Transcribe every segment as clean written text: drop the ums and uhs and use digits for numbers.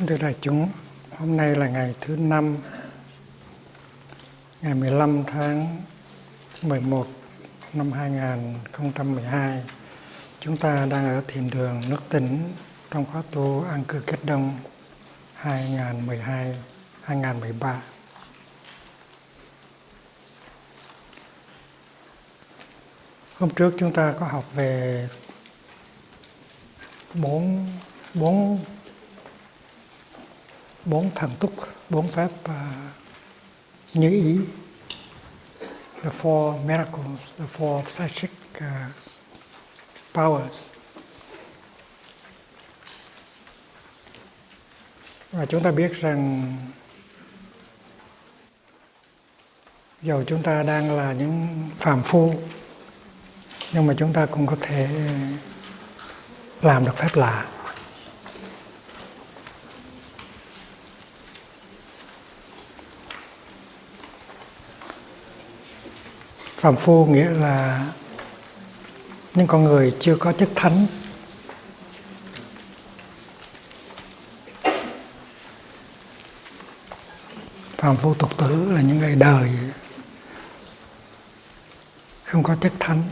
Thưa đại chúng, hôm nay là ngày thứ 5, ngày 15 tháng 11 năm 2012. Chúng ta đang ở thiền đường Nước Tĩnh trong khóa tu An Cư Kết Đông 2012-2013. Hôm trước chúng ta có học về bốn thần túc, 4 phép như ý, the four miracles, the four psychic powers. Và chúng ta biết rằng dầu chúng ta đang là những phàm phu, nhưng mà chúng ta cũng có thể làm được phép lạ. Phàm phu nghĩa là những con người chưa có chức thánh. Phàm phu tục tử là những người đời không có chức thánh.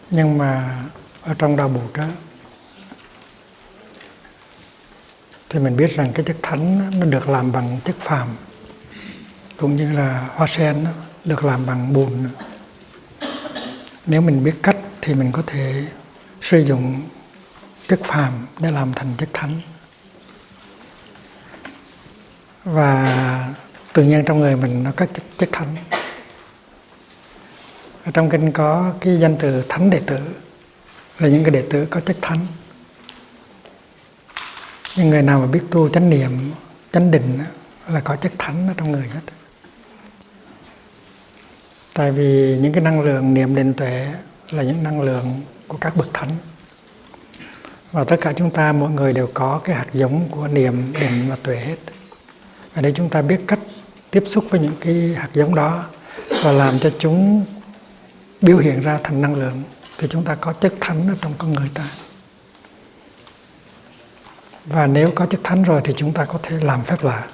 Nhưng mà ở trong đạo Bụt đó thì mình biết rằng cái chất thánh nó được làm bằng chất phàm, cũng như là hoa sen nó được làm bằng bùn. Nếu mình biết cách thì mình có thể sử dụng chất phàm để làm thành chất thánh. Và tự nhiên trong người mình nó có chất thánh. Ở trong kinh có cái danh từ thánh đệ tử, là những cái đệ tử có chất thánh. Nhưng người nào mà biết tu chánh niệm, chánh định là có chất thánh ở trong người hết. Tại vì những cái năng lượng niệm định tuệ là những năng lượng của các bậc thánh. Và tất cả chúng ta, mỗi người đều có cái hạt giống của niệm, định và tuệ hết. Và để chúng ta biết cách tiếp xúc với những cái hạt giống đó và làm cho chúng biểu hiện ra thành năng lượng, thì chúng ta có chất thánh ở trong con người ta. Và nếu có chất thánh rồi thì chúng ta có thể làm phép lạ,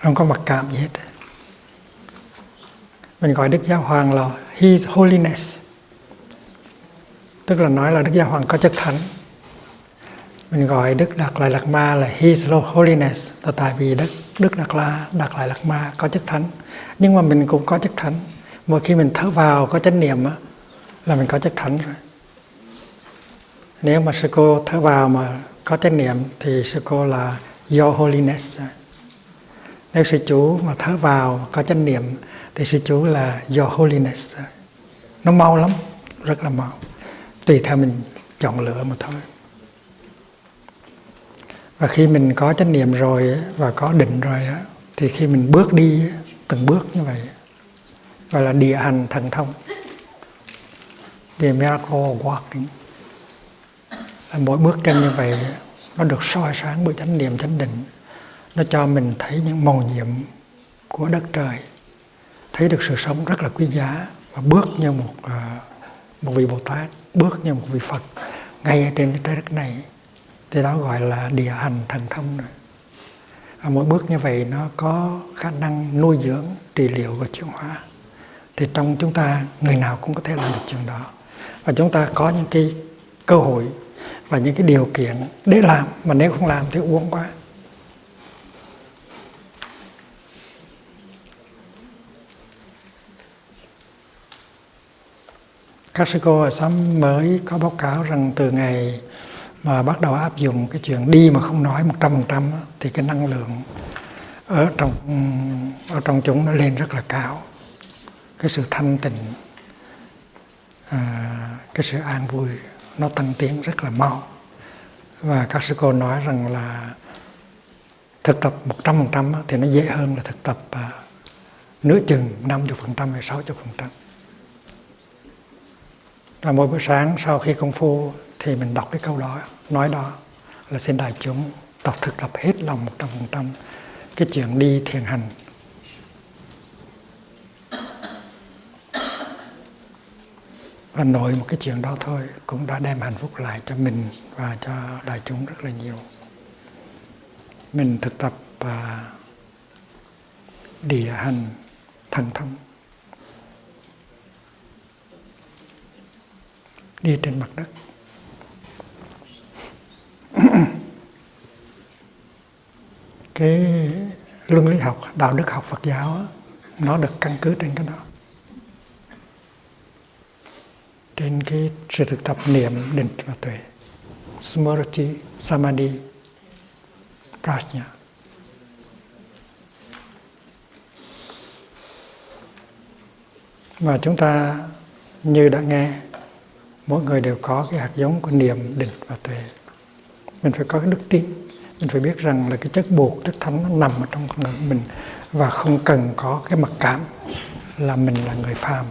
không có mặc cảm gì hết. Mình gọi Đức Giáo Hoàng là His Holiness, tức là nói là Đức Giáo Hoàng có chất thánh. Mình gọi Đức Đạt Lai Lạt Ma là His Holiness, là tại vì Đức Đạt Lai Lạt Ma có chất thánh. Nhưng mà mình cũng có chất thánh. Mỗi khi mình thở vào có chánh niệm là mình có chất thánh rồi. Nếu mà sư cô thở vào mà có chánh niệm thì sư cô là Your Holiness. Nếu sư chú mà thở vào có chánh niệm thì sư chú là Your Holiness. Nó mau lắm, rất là mau. Tùy theo mình chọn lựa mà thôi. Và khi mình có chánh niệm rồi và có định rồi thì khi mình bước đi từng bước như vậy, gọi là địa hành thần thông, the miracle walking. Mỗi bước chân như vậy nó được soi sáng bởi chánh niệm, chánh định. Nó cho mình thấy những mầu nhiệm của đất trời, thấy được sự sống rất là quý giá, và bước như một vị Bồ Tát, bước như một vị Phật ngay ở trên trái đất này. Thì đó gọi là địa hành thần thông rồi. Và mỗi bước như vậy nó có khả năng nuôi dưỡng, trị liệu và chuyển hóa. Thì trong chúng ta, người nào cũng có thể làm được chuyện đó. Và chúng ta có những cái cơ hội và những cái điều kiện để làm, mà nếu không làm thì uổng quá. Các sư cô ở xóm mới có báo cáo rằng từ ngày mà bắt đầu áp dụng cái chuyện đi mà không nói 100% thì cái năng lượng ở trong chúng nó lên rất là cao. Cái sự thanh tịnh, cái sự an vui nó tăng tiến rất là mau. Và các sư cô nói rằng là thực tập 100% thì nó dễ hơn là thực tập nửa chừng 50% hay 60%. Và mỗi buổi sáng sau khi công phu thì mình đọc cái câu đó, nói đó là xin đại chúng thực tập hết lòng 100% cái chuyện đi thiền hành. Và nội một cái chuyện đó thôi cũng đã đem hạnh phúc lại cho mình và cho đại chúng rất là nhiều. Mình thực tập địa hành thần thông, đi trên mặt đất. Cái luân lý học, đạo đức học Phật giáo nó được căn cứ trên cái đó, trên cái sự thực tập niệm, định và tuệ, Smriti, Samadhi, Prajna. Và chúng ta như đã nghe, mỗi người đều có cái hạt giống của niệm, định và tuệ. Mình phải có cái đức tin, mình phải biết rằng là cái chất bột, chất thánh nó nằm ở trong con người mình và không cần có cái mặc cảm là mình là người phàm.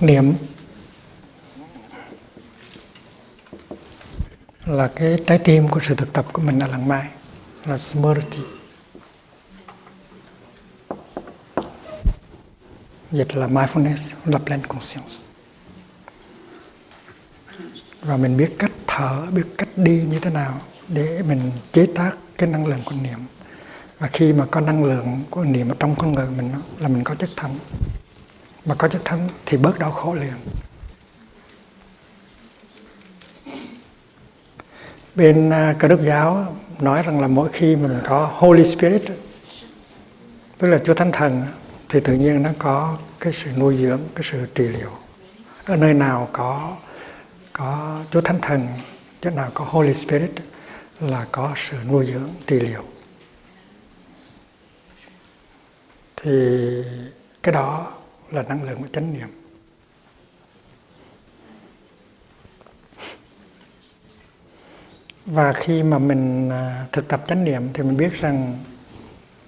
Niệm là cái trái tim của sự thực tập của mình ở lặng mai, là Smriti. Dịch là mindfulness, là pleine conscience. Và mình biết cách thở, biết cách đi như thế nào để mình chế tác cái năng lượng của niệm. Và khi mà có năng lượng của niệm ở trong con người mình là mình có chất thánh. Mà có chất thánh thì bớt đau khổ liền. Bên Cơ đốc giáo nói rằng là mỗi khi mình có Holy Spirit, tức là Chúa Thánh Thần, thì tự nhiên nó có cái sự nuôi dưỡng, cái sự trị liệu. Ở nơi nào có Chúa Thánh Thần, chỗ nào có Holy Spirit là có sự nuôi dưỡng, trị liệu. Thì cái đó là năng lượng của chánh niệm. Và khi mà mình thực tập chánh niệm thì mình biết rằng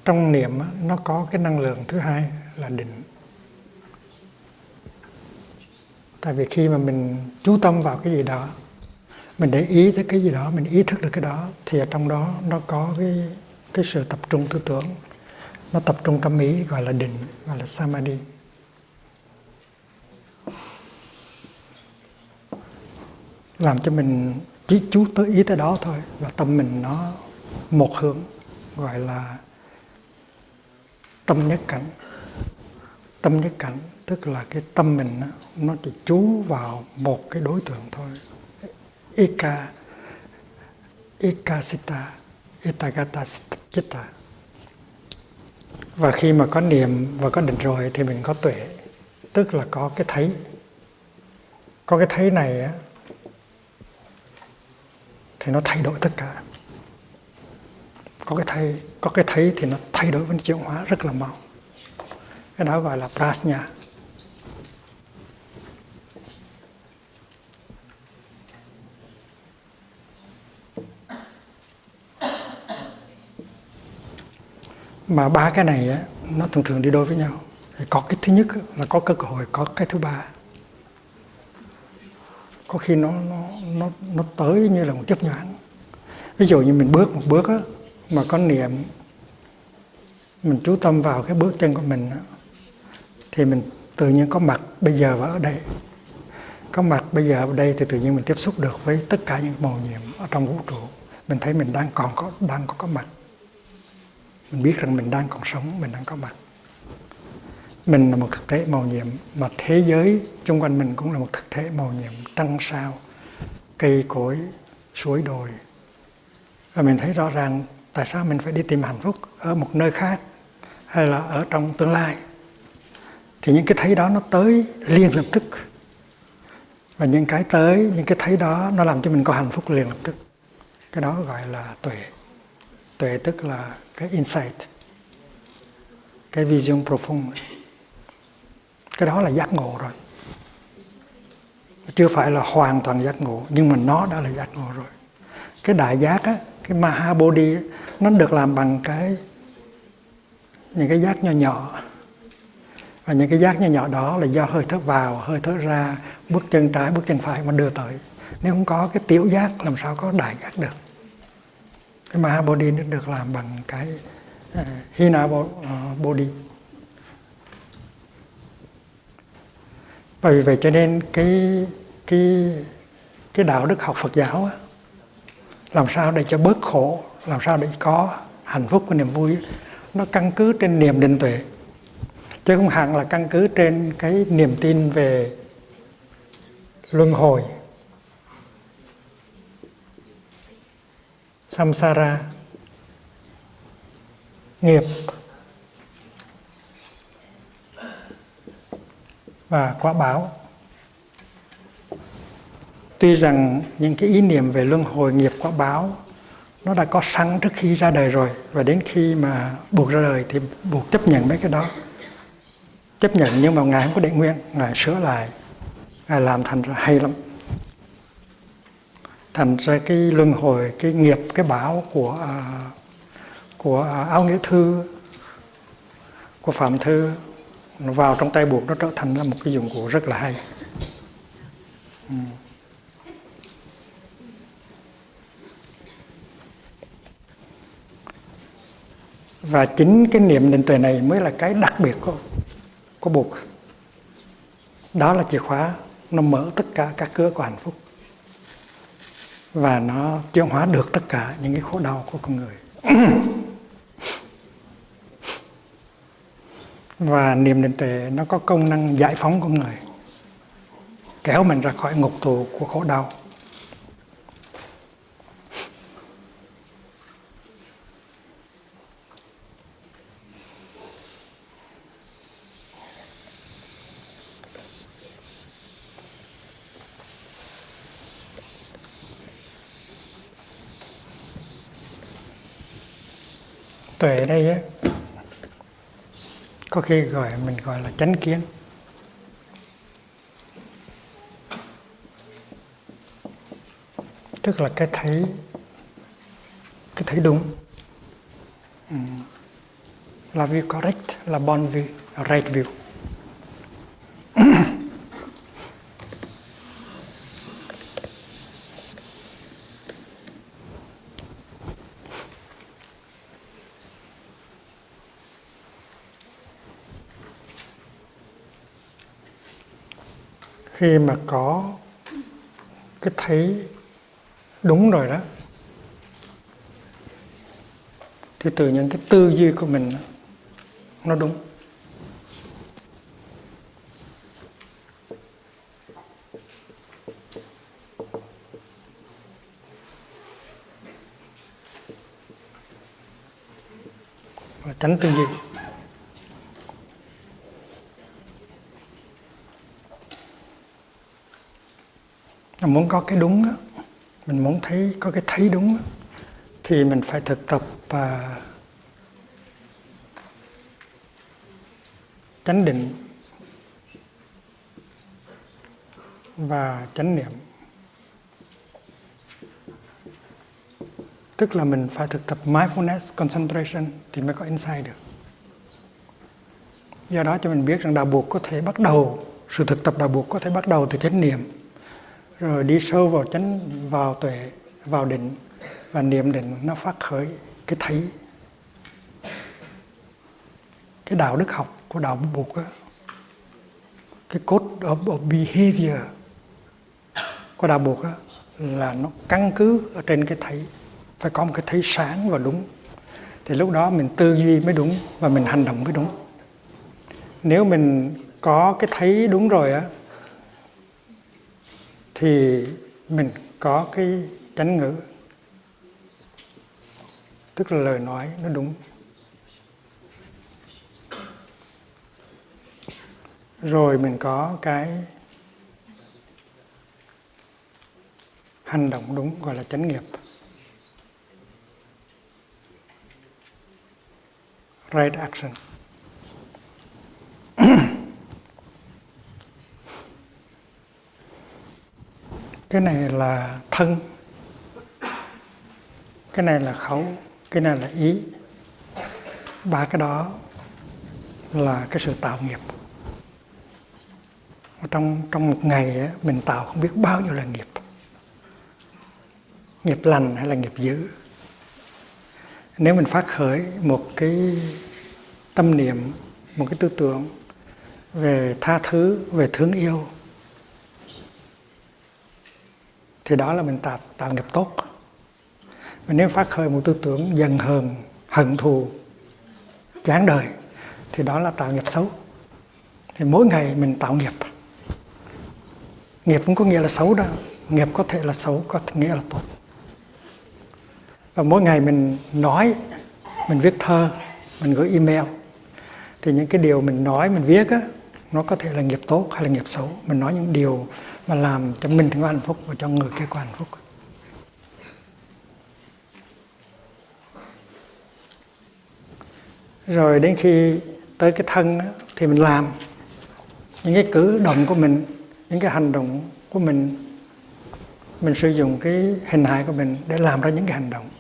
trong niệm nó có cái năng lượng thứ hai là định. Tại vì khi mà mình chú tâm vào cái gì đó, mình để ý tới cái gì đó, mình ý thức được cái đó, thì ở trong đó nó có cái sự tập trung tư tưởng, nó tập trung tâm ý, gọi là định, gọi là Samadhi. Làm cho mình chỉ chú tới ý tới đó thôi, và tâm mình nó một hướng, gọi là tâm nhất cảnh. Tâm nhất cảnh tức là cái tâm mình nó chỉ chú vào một cái đối tượng thôi. Ekasita, Etagata Chitta. Và khi mà có niệm và có định rồi thì mình có tuệ, tức là có cái thấy. Có cái thấy này á, thì nó thay đổi tất cả. Có cái thấy thì nó thay đổi với chuyển hóa rất là mau. Cái đó gọi là prajna. Mà ba cái này á, nó thường thường đi đôi với nhau. Thì có cái thứ nhất là có cơ hội, có cái thứ ba. Có khi nó tới như là một chớp nhoáng. Ví dụ như mình bước một bước á, mà có niệm, mình chú tâm vào cái bước chân của mình á, thì mình tự nhiên có mặt bây giờ và ở đây. Có mặt bây giờ ở đây thì tự nhiên mình tiếp xúc được với tất cả những màu nhiệm ở trong vũ trụ. Mình thấy mình đang có mặt. Mình biết rằng mình đang còn sống, mình đang có mặt. Mình là một thực thể màu nhiệm, mà thế giới xung quanh mình cũng là một thực thể màu nhiệm, trăng sao, cây cối, suối đồi. Và mình thấy rõ ràng Tại sao mình phải đi tìm hạnh phúc ở một nơi khác hay là ở trong tương lai? Thì những cái thấy đó nó tới liền lập tức. Và những cái thấy đó nó làm cho mình có hạnh phúc liền lập tức. Cái đó gọi là tuệ. Tuệ tức là cái insight, cái vision profound. Cái đó là giác ngộ rồi. Chưa phải là hoàn toàn giác ngộ, nhưng mà nó đã là giác ngộ rồi. Cái đại giác á, cái Mahabodhi á, nó được làm bằng những cái giác nhỏ nhỏ. Và những cái giác nhỏ nhỏ đó là do hơi thở vào, hơi thở ra, bước chân trái, bước chân phải mà đưa tới. Nếu không có cái tiểu giác làm sao có đại giác được. Cái Mahabodhi nó được làm bằng cái Hina Bodhi. Và vì vậy cho nên cái đạo đức học Phật giáo á, làm sao để cho bớt khổ, làm sao để có hạnh phúc, cái niềm vui, nó căn cứ trên niềm định tuệ, chứ không hẳn là căn cứ trên cái niềm tin về luân hồi, samsara, nghiệp và quả báo. Tuy rằng những cái ý niệm về luân hồi, nghiệp, quả báo nó đã có sẵn trước khi ra đời rồi, và đến khi mà buộc ra đời thì buộc chấp nhận mấy cái đó. Chấp nhận, nhưng mà Ngài không có để nguyên, Ngài sửa lại, Ngài làm thành ra hay lắm. Thành ra cái luân hồi, cái nghiệp, cái báo của Áo Nghĩa Thư, của Phạm Thư, nó vào trong tay buộc, nó trở thành là một cái dụng cụ rất là hay. Và chính cái niệm định tuệ này mới là cái đặc biệt của buộc. Đó là chìa khóa, nó mở tất cả các cửa của hạnh phúc. Và nó chuyển hóa được tất cả những cái khổ đau của con người. Và niệm định tuệ nó có công năng giải phóng con người, kéo mình ra khỏi ngục tù của khổ đau. Tuệ ở đây á, có khi mình gọi là chánh kiến. Tức là cái thấy đúng. La view correct, la bonne view, right view. Khi mà có cái thấy đúng rồi đó, thì từ những cái tư duy của mình nó đúng. Là tránh tư duy. Mình muốn có cái đúng á, mình muốn có cái thấy đúng á, thì mình phải thực tập chánh định và chánh niệm. Tức là mình phải thực tập mindfulness, concentration thì mới có insight được. Do đó cho mình biết rằng đạo buộc có thể bắt đầu, sự thực tập đạo buộc có thể bắt đầu từ chánh niệm, rồi đi sâu vào tuệ, vào định, và niệm định nó phát khởi cái thấy. Cái đạo đức học của đạo buộc á, cái code of behavior của đạo buộc á, là nó căn cứ ở trên cái thấy. Phải có một cái thấy sáng và đúng, thì lúc đó mình tư duy mới đúng và mình hành động mới đúng. Nếu mình có cái thấy đúng rồi á, thì mình có cái chánh ngữ, tức là lời nói nó đúng. Rồi mình có cái hành động đúng, gọi là chánh nghiệp. Right action. Cái này là thân, cái này là khẩu, cái này là ý. Ba cái đó là cái sự tạo nghiệp. Trong một ngày ấy, mình tạo không biết bao nhiêu là nghiệp. Nghiệp lành hay là nghiệp dữ. Nếu mình phát khởi một cái tâm niệm, một cái tư tưởng về tha thứ, về thương yêu, thì đó là mình tạo nghiệp tốt. Và nếu phát khởi một tư tưởng giận hờn, hận thù, chán đời, thì đó là tạo nghiệp xấu. Thì mỗi ngày mình tạo nghiệp. Nghiệp không có nghĩa là xấu đâu. Nghiệp có thể là xấu, có nghĩa là tốt. Và mỗi ngày mình nói, mình viết thơ, mình gửi email, thì những cái điều mình nói, mình viết á, nó có thể là nghiệp tốt hay là nghiệp xấu. Mình nói những điều mà làm cho mình có hạnh phúc và cho người kia có hạnh phúc. Rồi đến khi tới cái thân á, thì mình làm những cái cử động của mình, những cái hành động của mình sử dụng cái hình hài của mình để làm ra những cái hành động.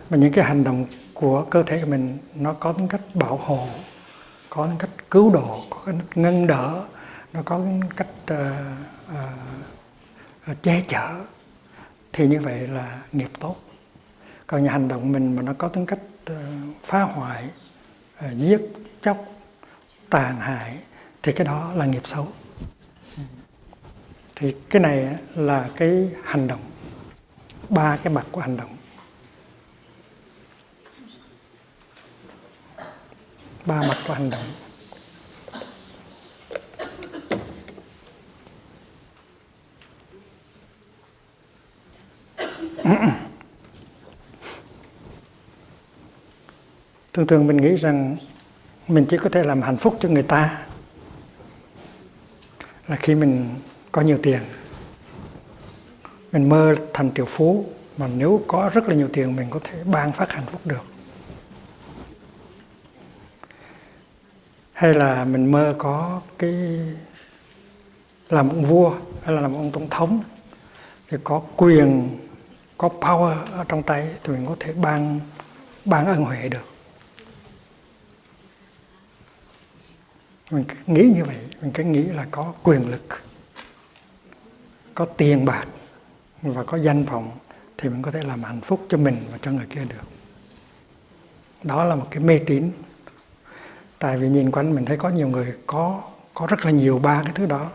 Mà những cái hành động của cơ thể của mình nó có tính cách bảo hộ, có tính cách cứu độ, có tính cách ngăn đỡ, nó có tính cách che chở, thì như vậy là nghiệp tốt. Còn những hành động mình mà nó có tính cách phá hoại, giết chóc, tàn hại, thì cái đó là nghiệp xấu. Thì cái này là cái hành động, ba cái mặt của hành động. Ba mặt của hành động. Thường thường mình nghĩ rằng mình chỉ có thể làm hạnh phúc cho người ta là khi mình có nhiều tiền. Mình mơ thành triệu phú, mà nếu có rất là nhiều tiền mình có thể ban phát hạnh phúc được. Hay là mình mơ có cái làm ông vua hay là làm ông tổng thống, thì có quyền, có power ở trong tay, thì mình có thể ban ân huệ được. Mình nghĩ như vậy, mình cứ nghĩ là có quyền lực, có tiền bạc và có danh vọng thì mình có thể làm hạnh phúc cho mình và cho người kia được. Đó là một cái mê tín. Tại vì nhìn quanh mình thấy có nhiều người có rất là nhiều ba cái thứ đó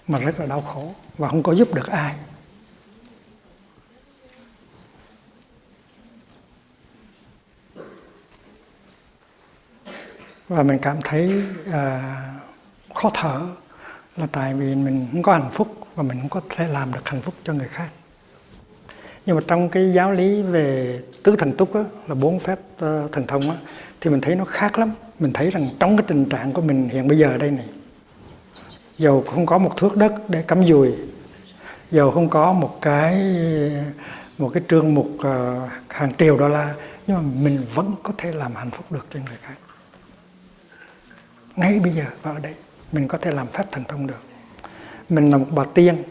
mà rất là đau khổ và không có giúp được ai. Và mình cảm thấy khó thở là tại vì mình không có hạnh phúc và mình không có thể làm được hạnh phúc cho người khác. Nhưng mà trong cái giáo lý về tứ thần túc á, là 4 phép thần thông á, thì mình thấy nó khác lắm. Mình thấy rằng trong cái tình trạng của mình hiện bây giờ đây này, dầu không có một thước đất để cắm dùi, dầu không có một cái trương mục hàng triệu đô la, nhưng mà mình vẫn có thể làm hạnh phúc được cho người khác. Ngay bây giờ và ở đây mình có thể làm phép thần thông được. Mình là một bà tiên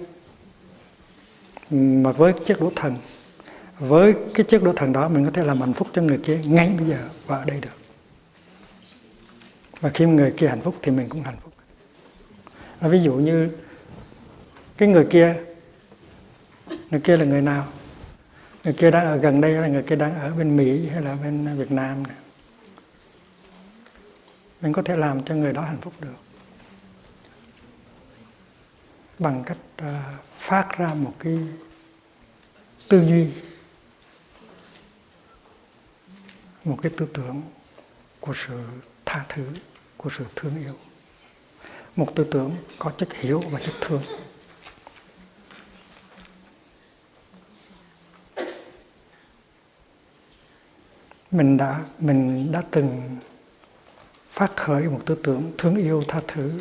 mà với chiếc đũa thần, với cái chiếc đũa thần đó mình có thể làm hạnh phúc cho người kia ngay bây giờ và ở đây được. Và khi người kia hạnh phúc thì mình cũng hạnh phúc. Ví dụ như cái người kia là người nào? Người kia đang ở gần đây hay là người kia đang ở bên Mỹ hay là bên Việt Nam này? Mình có thể làm cho người đó hạnh phúc được bằng cách phát ra một cái tư duy, một cái tư tưởng của sự tha thứ, của sự thương yêu, một tư tưởng có chất hiểu và chất thương. mình đã từng phát khởi một tư tưởng thương yêu tha thứ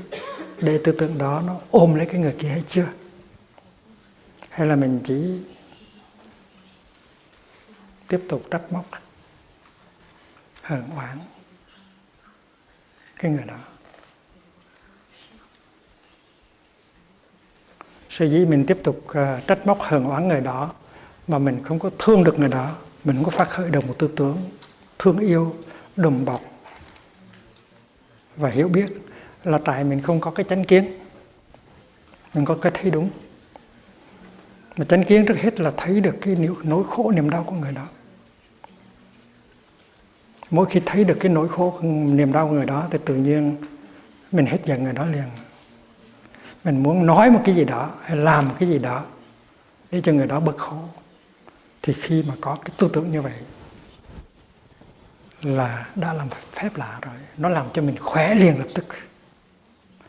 để tư tưởng đó nó ôm lấy cái người kia hay chưa? Hay là mình chỉ tiếp tục trách móc, hờn oán cái người đó? Sở dĩ mình tiếp tục trách móc hờn oán người đó mà mình không có thương được người đó, mình không có phát khởi được một tư tưởng thương yêu, đùm bọc và hiểu biết, là tại mình không có cái chánh kiến, mình có cái thấy đúng. Mà chánh kiến trước hết là thấy được cái nỗi khổ niềm đau của người đó. Mỗi khi thấy được cái nỗi khổ niềm đau của người đó thì tự nhiên mình hết giận người đó liền. Mình muốn nói một cái gì đó hay làm một cái gì đó để cho người đó bớt khổ. Thì khi mà có cái tư tưởng như vậy là đã làm phép lạ rồi. Nó làm cho mình khỏe liền lập tức.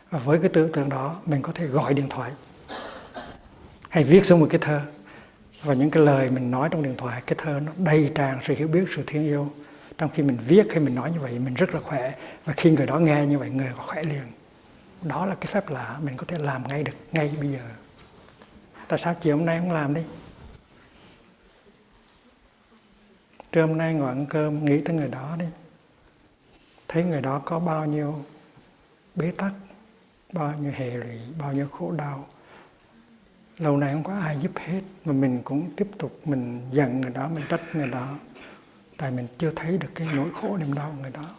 Và với cái tư tưởng đó mình có thể gọi điện thoại hay viết xuống một cái thơ. Và những cái lời mình nói trong điện thoại, cái thơ nó đầy tràn sự hiểu biết, sự thương yêu. Trong khi mình viết hay mình nói như vậy mình rất là khỏe. Và khi người đó nghe như vậy người có khỏe liền. Đó là cái phép lạ mình có thể làm ngay được, ngay bây giờ. Tại sao chiều hôm nay không làm đi? Trưa hôm nay ngồi ăn cơm nghĩ tới người đó đi. Thấy người đó có bao nhiêu bế tắc, bao nhiêu hệ lụy, bao nhiêu khổ đau. Lâu nay không có ai giúp hết, mà mình cũng tiếp tục mình giận người đó, mình trách người đó. Tại mình chưa thấy được cái nỗi khổ niềm đau của người đó.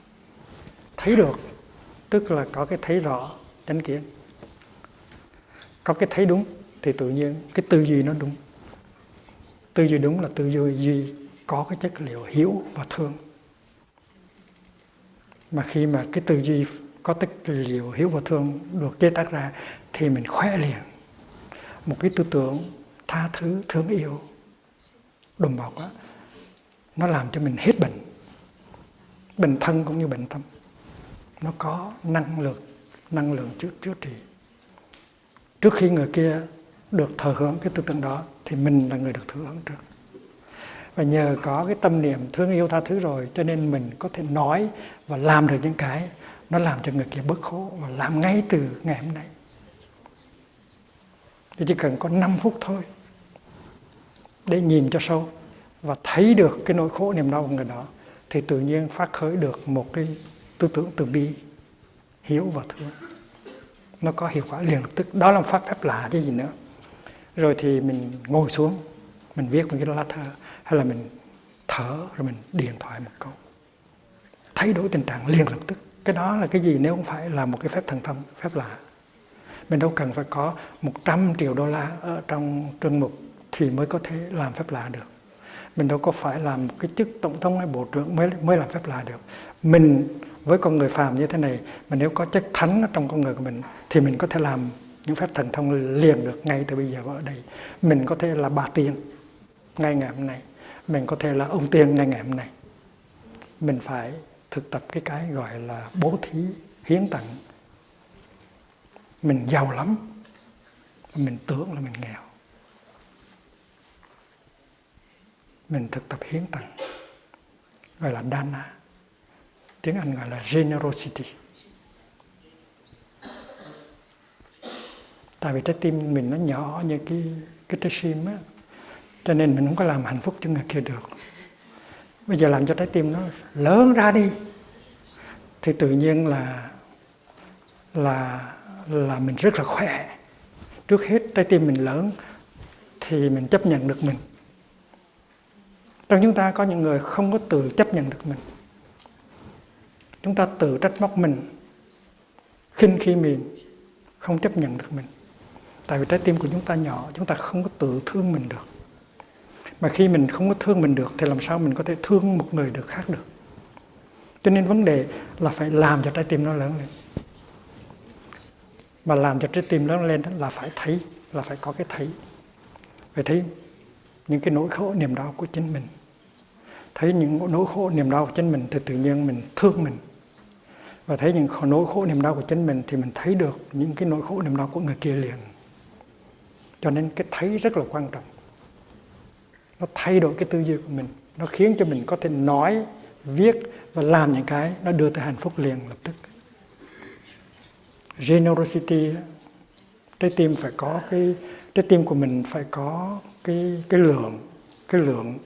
Thấy được, tức là có cái thấy rõ, chánh kiến. Có cái thấy đúng thì tự nhiên cái tư duy nó đúng. Tư duy đúng là tư duy có cái chất liệu hiểu và thương. Mà khi mà cái tư duy có chất liệu hiểu và thương được chế tác ra thì mình khỏe liền. Một cái tư tưởng tha thứ, thương yêu, đùm bọc đó, nó làm cho mình hết bệnh. Bệnh thân cũng như bệnh tâm. Nó có năng lượng chữa trị. Trước khi người kia được thờ hưởng cái tư tưởng đó thì mình là người được thừa hưởng trước. Và nhờ có cái tâm niệm thương yêu tha thứ rồi cho nên mình có thể nói và làm được những cái nó làm cho người kia bớt khổ, và làm ngay từ ngày hôm nay. Thì chỉ cần có 5 phút thôi để nhìn cho sâu và thấy được cái nỗi khổ niềm đau của người đó thì tự nhiên phát khởi được một cái tư tưởng từ bi, hiểu và thương. Nó có hiệu quả liền lập tức. Đó là một phép lạ chứ gì nữa. Rồi thì mình ngồi xuống, mình viết một cái lá thơ, hay là mình thở rồi mình điện thoại một câu. Thay đổi tình trạng liền lập tức. Cái đó là cái gì nếu không phải là một cái phép thần thông, phép lạ. Mình đâu cần phải có 100 triệu đô la ở trong trương mục thì mới có thể làm phép lạ được. Mình đâu có phải làm một cái chức tổng thống hay bộ trưởng mới làm phép lạ được. Mình với con người phàm như thế này, mà nếu có chất thánh ở trong con người của mình thì mình có thể làm những phép thần thông liền được ngay từ bây giờ ở đây. Mình có thể là bà tiên ngay ngày hôm nay. Mình có thể là ông tiên ngay ngày hôm nay. Mình phải thực tập cái gọi là bố thí, hiến tặng. Mình giàu lắm, mình tưởng là mình nghèo. Mình thực tập hiến tặng, gọi là dana. Tiếng Anh gọi là generosity. Tại vì trái tim mình nó nhỏ như cái trái sim á, cho nên mình không có làm hạnh phúc cho người kia được. Bây giờ làm cho trái tim nó lớn ra đi thì tự nhiên là mình rất là khỏe. Trước hết trái tim mình lớn thì mình chấp nhận được mình. Trong chúng ta có những người không có tự chấp nhận được mình. Chúng ta tự trách móc mình, khinh khi mình, không chấp nhận được mình. Tại vì trái tim của chúng ta nhỏ, chúng ta không có tự thương mình được. Mà khi mình không có thương mình được thì làm sao mình có thể thương một người được khác được. Cho nên vấn đề là phải làm cho trái tim nó lớn lên. Mà làm cho trái tim lớn lên là phải thấy, là phải có cái thấy. Phải thấy những cái nỗi khổ niềm đau của chính mình. Thấy những nỗi khổ niềm đau của chính mình thì tự nhiên mình thương mình. Và thấy những nỗi khổ niềm đau của chính mình thì mình thấy được những cái nỗi khổ niềm đau của người kia liền. Cho nên cái thấy rất là quan trọng. Nó thay đổi cái tư duy của mình. Nó khiến cho mình có thể nói viết và làm những cái nó đưa tới hạnh phúc liền lập tức. Generosity, trái tim phải có trái tim của mình phải có cái lượng,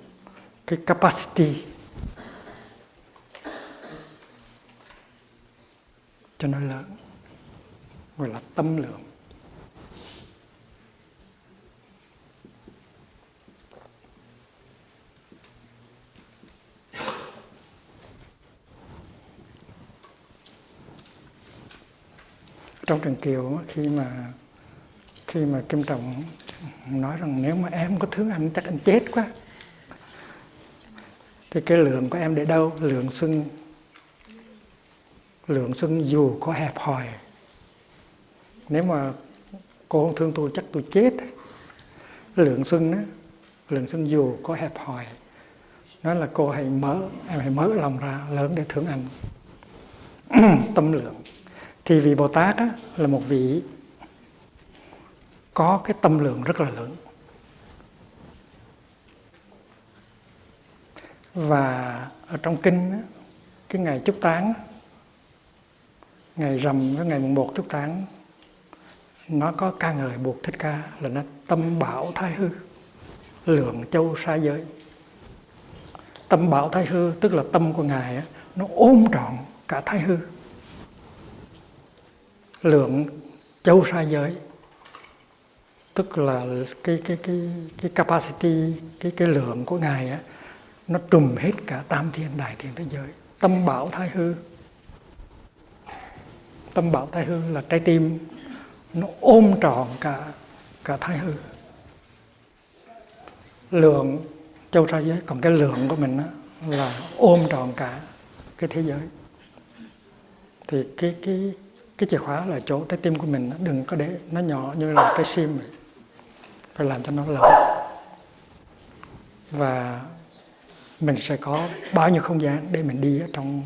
cái capacity cho nó lớn, gọi là tâm lượng. Trong Trần Kiều, khi mà Kim Trọng nói rằng nếu mà em có thương anh chắc anh chết quá, thì cái lượng của em để đâu? Lượng xuân dù có hẹp hòi. Nếu mà cô không thương tôi chắc tôi chết. Lượng xuân đó, lượng xuân dù có hẹp hòi, nói là cô em hãy mở lòng ra lớn để thương anh. Tâm lượng. Thì vị Bồ Tát á, là một vị có cái tâm lượng rất là lớn. Và ở trong kinh á, cái ngày chúc táng, ngày rằm với ngày mùng 1 chúc táng, nó có ca ngợi buộc Thích Ca là nó tâm bảo thái hư, lượng châu sa giới. Tâm bảo thái hư tức là tâm của Ngài á, nó ôm trọn cả thái hư. Lượng châu sa giới tức là cái capacity, cái lượng của Ngài á, nó trùm hết cả tam thiên đại thiên thế giới. Tâm bảo thái hư. Tâm bảo thái hư là trái tim nó ôm trọn cả thái hư. Lượng châu sa giới, còn cái lượng của mình á, là ôm trọn cả cái thế giới. Thì cái chìa khóa là chỗ trái tim của mình, đừng có để nó nhỏ như là cái sim vậy. Phải làm cho nó lớn. Và mình sẽ có bao nhiêu không gian để mình đi ở trong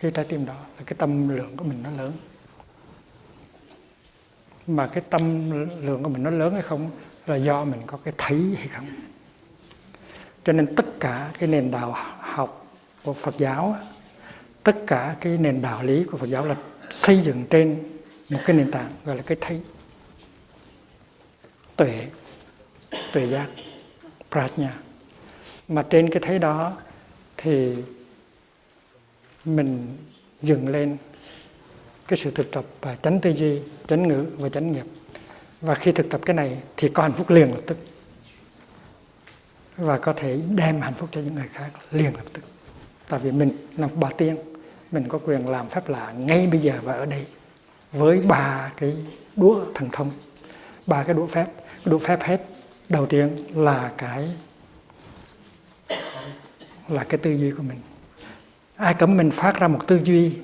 cái trái tim đó, là cái tâm lượng của mình nó lớn. Mà cái tâm lượng của mình nó lớn hay không là do mình có cái thấy hay không. Cho nên tất cả cái nền đạo học của Phật giáo, tất cả cái nền đạo lý của Phật giáo là xây dựng trên một cái nền tảng gọi là cái thấy. Tuệ giác, prajna. Mà trên cái thấy đó thì mình dừng lên cái sự thực tập và chánh tư duy, chánh ngữ và chánh nghiệp. Và khi thực tập cái này thì có hạnh phúc liền lập tức. Và có thể đem hạnh phúc cho những người khác liền lập tức. Tại vì mình là bà tiên, mình có quyền làm phép lạ ngay bây giờ và ở đây. Với 3 cái đũa thần thông, 3 cái đũa phép. Cái đũa phép hết, đầu tiên là cái tư duy của mình. Ai cấm mình phát ra một tư duy,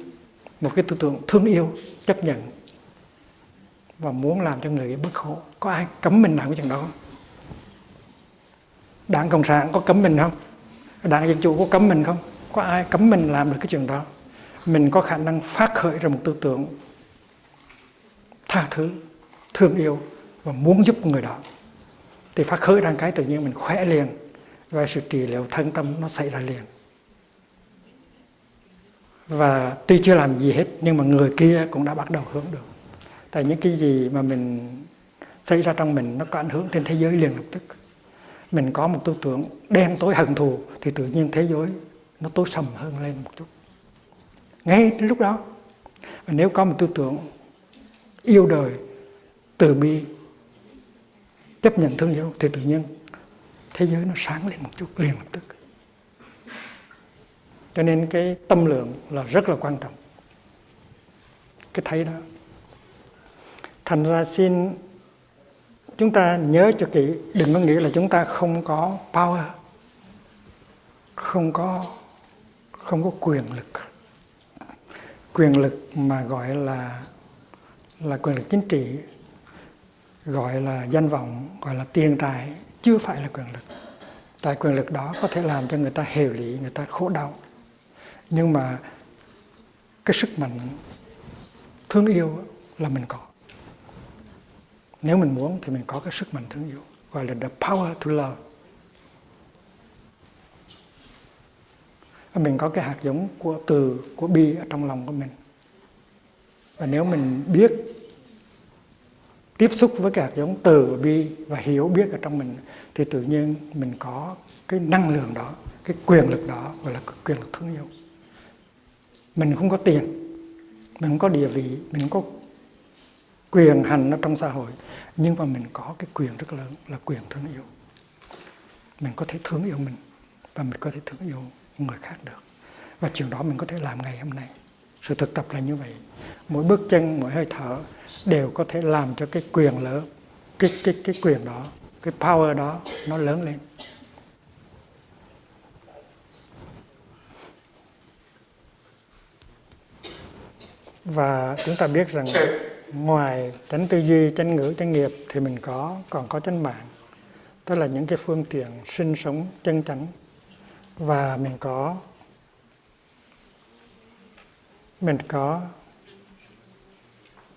một cái tư tưởng thương yêu, chấp nhận và muốn làm cho người bớt khổ? Có ai cấm mình làm cái chuyện đó không? Đảng Cộng sản có cấm mình không? Đảng Dân Chủ có cấm mình không? Có ai cấm mình làm được cái chuyện đó? Mình có khả năng phát khởi ra một tư tưởng tha thứ, thương yêu và muốn giúp người đó, thì phát khởi ra cái tự nhiên mình khỏe liền và sự trị liệu thân tâm nó xảy ra liền. Và tuy chưa làm gì hết nhưng mà người kia cũng đã bắt đầu hướng được. Tại những cái gì mà mình xảy ra trong mình nó có ảnh hưởng trên thế giới liền lập tức. Mình có một tư tưởng đen tối hận thù thì tự nhiên thế giới nó tối sầm hơn lên một chút. Ngay đến lúc đó. Và nếu có một tư tưởng yêu đời, từ bi, chấp nhận thương yêu thì tự nhiên thế giới nó sáng lên một chút liền lập tức. Cho nên cái tâm lượng là rất là quan trọng. Cái thấy đó. Thành ra xin chúng ta nhớ cho kỹ, đừng có nghĩ là chúng ta không có power, không có quyền lực. Quyền lực mà gọi là quyền lực chính trị, gọi là danh vọng, gọi là tiền tài, chưa phải là quyền lực. Tại quyền lực đó có thể làm cho người ta hệ lụy, người ta khổ đau. Nhưng mà cái sức mạnh thương yêu là mình có. Nếu mình muốn thì mình có cái sức mạnh thương yêu, gọi là the power to love. Mình có cái hạt giống của từ, của bi ở trong lòng của mình. Và nếu mình biết tiếp xúc với cái hạt giống từ và bi và hiểu biết ở trong mình, thì tự nhiên mình có cái năng lượng đó, cái quyền lực đó, gọi là quyền lực thương yêu. Mình không có tiền, mình không có địa vị, mình không có quyền hành ở trong xã hội, nhưng mà mình có cái quyền rất lớn là quyền thương yêu. Mình có thể thương yêu mình và mình có thể thương yêu người khác được. Và chuyện đó mình có thể làm ngày hôm nay. Sự thực tập là như vậy. Mỗi bước chân, mỗi hơi thở đều có thể làm cho cái quyền lớn, cái quyền đó, cái power đó nó lớn lên. Và chúng ta biết rằng ngoài chánh tư duy, chánh ngữ, chánh nghiệp thì mình còn có chánh mạng. Tức là những cái phương tiện sinh sống chân chánh. Và mình có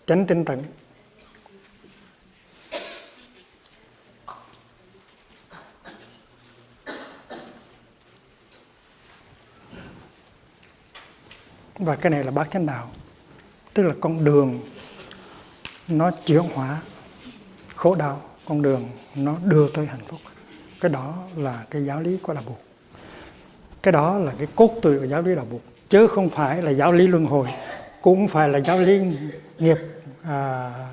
chánh tinh tấn. Và cái này là bát chánh đạo. Tức là con đường nó chuyển hóa khổ đau, con đường nó đưa tới hạnh phúc. Cái đó là cái giáo lý của Đạo Buộc. Cái đó là cái cốt tủy của giáo lý Đạo Buộc, chứ không phải là giáo lý luân hồi, cũng phải là giáo lý nghiệp,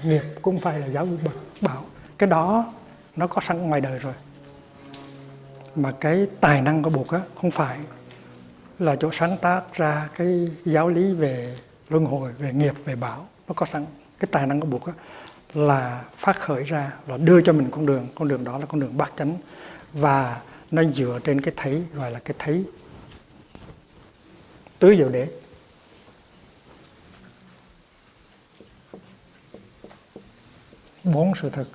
nghiệp cũng phải là giáo lý bảo. Cái đó nó có sẵn ngoài đời rồi. Mà cái tài năng của Buộc á, không phải là chỗ sáng tác ra cái giáo lý về luân hồi, về nghiệp, về bảo. Nó có sẵn. Cái tài năng của Buộc á, là phát khởi ra, là đưa cho mình con đường đó là con đường bát chánh, và nó dựa trên cái thấy, gọi là cái thấy tứ diệu đế. Bốn sự thực.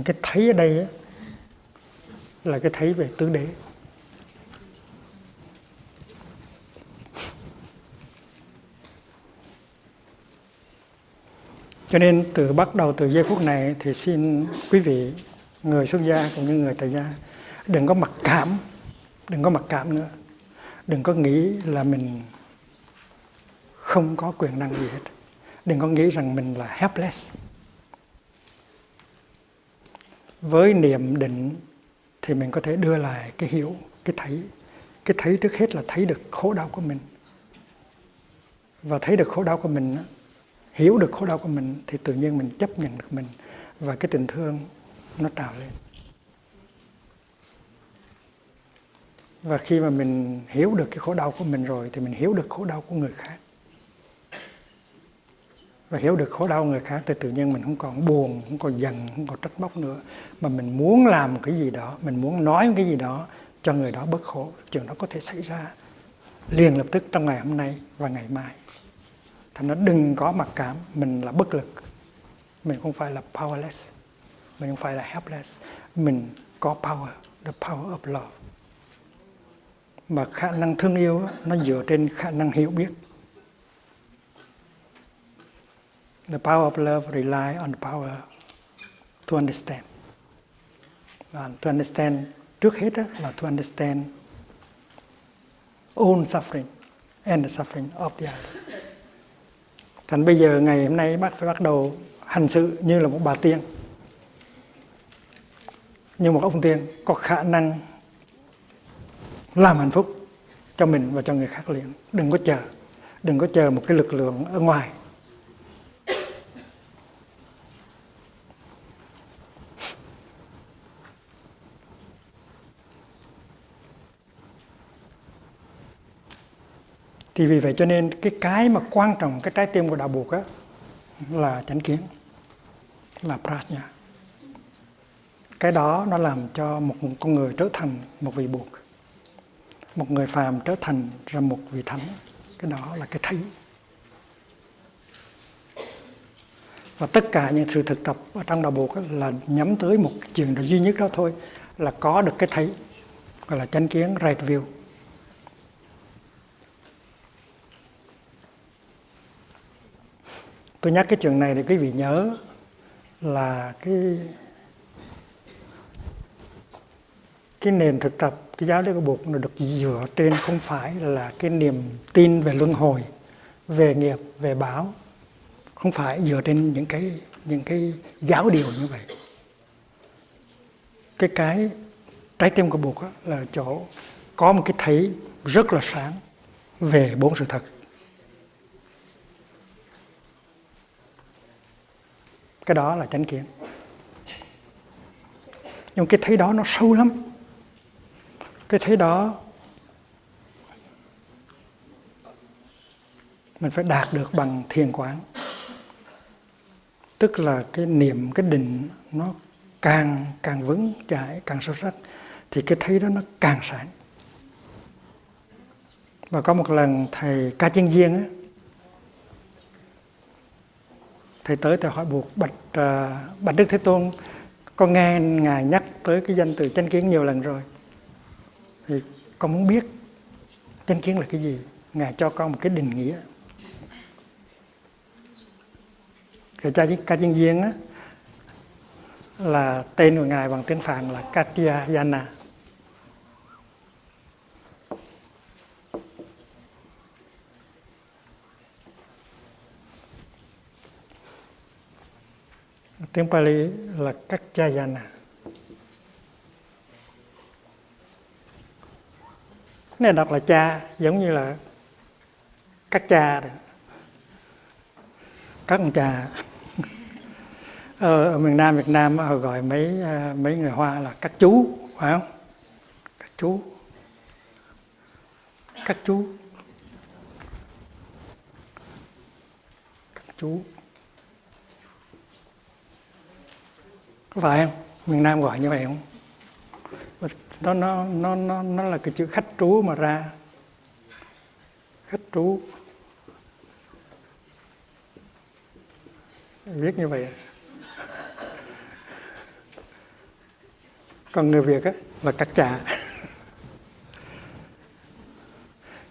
Cái thấy ở đây á, là cái thấy về tứ đế. Cho nên bắt đầu từ giây phút này thì xin quý vị, người xuất gia cũng như người tại gia, đừng có mặc cảm nữa. Đừng có nghĩ là mình không có quyền năng gì hết. Đừng có nghĩ rằng mình là helpless. Với niệm định thì mình có thể đưa lại cái hiểu, cái thấy. Cái thấy trước hết là thấy được khổ đau của mình. Và thấy được khổ đau của mình, hiểu được khổ đau của mình, thì tự nhiên mình chấp nhận được mình. Và cái tình thương nó trào lên. Và khi mà mình hiểu được cái khổ đau của mình rồi thì mình hiểu được khổ đau của người khác. Và hiểu được khổ đau của người khác thì tự nhiên mình không còn buồn, không còn giận, không còn trách móc nữa. Mà mình muốn làm cái gì đó, mình muốn nói cái gì đó cho người đó bớt khổ. Chuyện đó có thể xảy ra liền lập tức trong ngày hôm nay và ngày mai. Thành nó đừng có mặc cảm, mình là bất lực. Mình không phải là powerless. Mình không phải là helpless. Mình có power, the power of love. Mà khả năng thương yêu nó dựa trên khả năng hiểu biết. The power of love rely on the power to understand. And to understand, trước hết là to understand own suffering and the suffering of the other. Thành bây giờ ngày hôm nay bác phải bắt đầu hành sự như là một bà tiên, như một ông tiên có khả năng làm hạnh phúc cho mình và cho người khác liền. Đừng có chờ một cái lực lượng ở ngoài. Thì vì vậy cho nên cái mà quan trọng, cái trái tim của Đạo Buộc á, là chánh kiến, là prajna. Cái đó nó làm cho một con người trở thành một vị Buộc, một người phàm trở thành ra một vị thánh. Cái đó là cái thấy. Và tất cả những sự thực tập ở trong Đạo Buộc là nhắm tới một chuyện duy nhất đó thôi, là có được cái thấy, gọi là chánh kiến, right view. Tôi nhắc cái chuyện này để quý vị nhớ là cái nền thực tập cái giáo lý của Bụt nó được dựa trên không phải là cái niềm tin về luân hồi, về nghiệp, về báo, không phải dựa trên những cái giáo điều như vậy. Cái trái tim của Bụt là chỗ có một cái thấy rất là sáng về bốn sự thật. Cái đó là chánh kiến. Nhưng cái thấy đó nó sâu lắm. Cái thấy đó mình phải đạt được bằng thiền quán. Tức là cái niệm, cái định nó càng vững chãi, càng sâu sắc thì cái thấy đó nó càng sáng. Và có một lần thầy Ca Chiên Giên á, thầy tới thầy hỏi Bụt: Bạch Đức Thế Tôn, con nghe Ngài nhắc tới cái danh từ chánh kiến nhiều lần rồi, thì con muốn biết chánh kiến là cái gì, Ngài cho con một cái định nghĩa. Thầy Ca Chiên Giên á, là tên của Ngài bằng tiếng Phạn là Katyayana. Tiếng Pali là Katyayana. Cái này đọc là cha, giống như là các cha đó. Các ông cha. Ở miền Nam Việt Nam gọi mấy người Hoa là các chú, phải không? Các chú. Các chú. Các chú. Có phải không? Miền Nam gọi như vậy không? Nó là cái chữ khách trú mà ra. Khách trú. Viết như vậy. Còn người Việt á là các cha.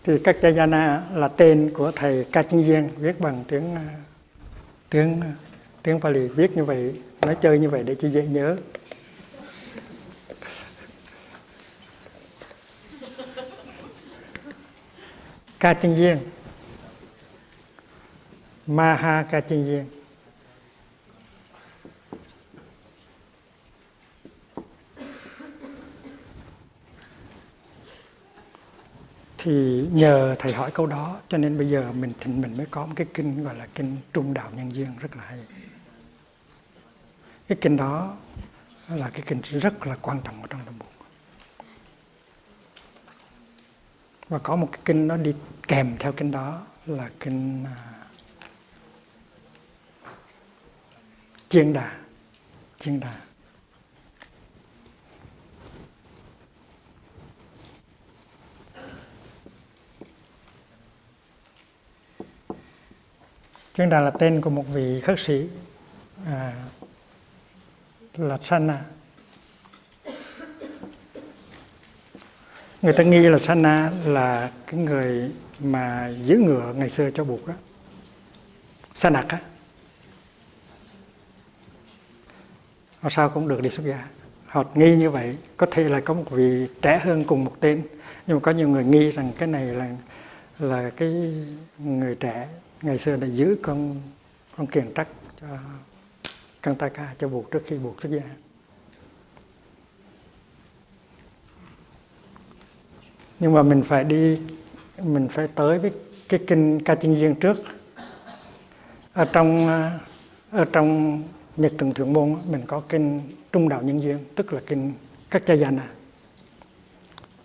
Thì Katyayana là tên của thầy Ca Chiên Giên, viết bằng tiếng Pali, viết như vậy, nói chơi như vậy để cho dễ nhớ. Ca Chiên Giên, Maha Ca Chiên Giên. Thì nhờ thầy hỏi câu đó cho nên bây giờ mình mới có một cái kinh gọi là kinh Trung Đạo Nhân Duyên rất là hay. Cái kinh đó là cái kinh rất là quan trọng ở trong Đạo Bụt. Và có một cái kinh nó đi kèm theo kinh đó là kinh Chiên Đà. Chiên Đà. Chiên Đà là tên của một vị khất sĩ là Sanna. Người ta nghi là Sanna là cái người mà giữ ngựa ngày xưa cho Bụt á, Sanak á. Họ sao cũng được đi xuất gia. Họ nghi như vậy. Có thể là có một vị trẻ hơn cùng một tên, nhưng mà có nhiều người nghi rằng cái này là cái người trẻ ngày xưa đã giữ con kiền trắc cho Kantaka cho Bụt trước khi Bụt xuất gia. Nhưng mà mình phải tới với cái kinh Ca Chiên Giên trước. Ở trong Nhật Từng Thượng Môn mình có kinh Trung Đạo Nhân Duyên, tức là kinh Katyayana.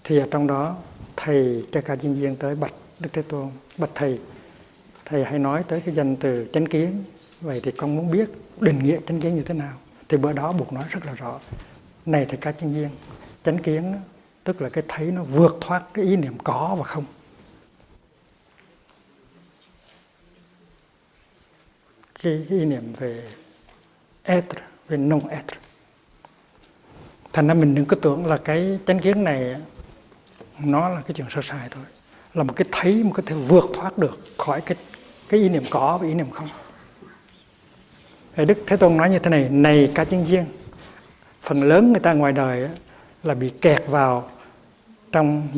Thì ở trong đó thầy Ca Chiên Giên tới bạch Đức Thế Tôn: Bạch thầy hãy nói tới cái danh từ chánh kiến. Vậy thì con muốn biết định nghĩa chánh kiến như thế nào. Thì bữa đó Bụt nói rất là rõ: này thầy Ca Chiên Giên, chánh kiến tức là cái thấy nó vượt thoát cái ý niệm có và không. Cái ý niệm về être, về non-être. Thành ra mình đừng có tưởng là cái chánh kiến này nó là cái chuyện sơ sài thôi. Là một cái thấy mà có thể vượt thoát được khỏi cái ý niệm có và ý niệm không. Đức Thế Tôn nói như thế này: này Ca Chiên Giên, phần lớn người ta ngoài đời là bị kẹt vào trong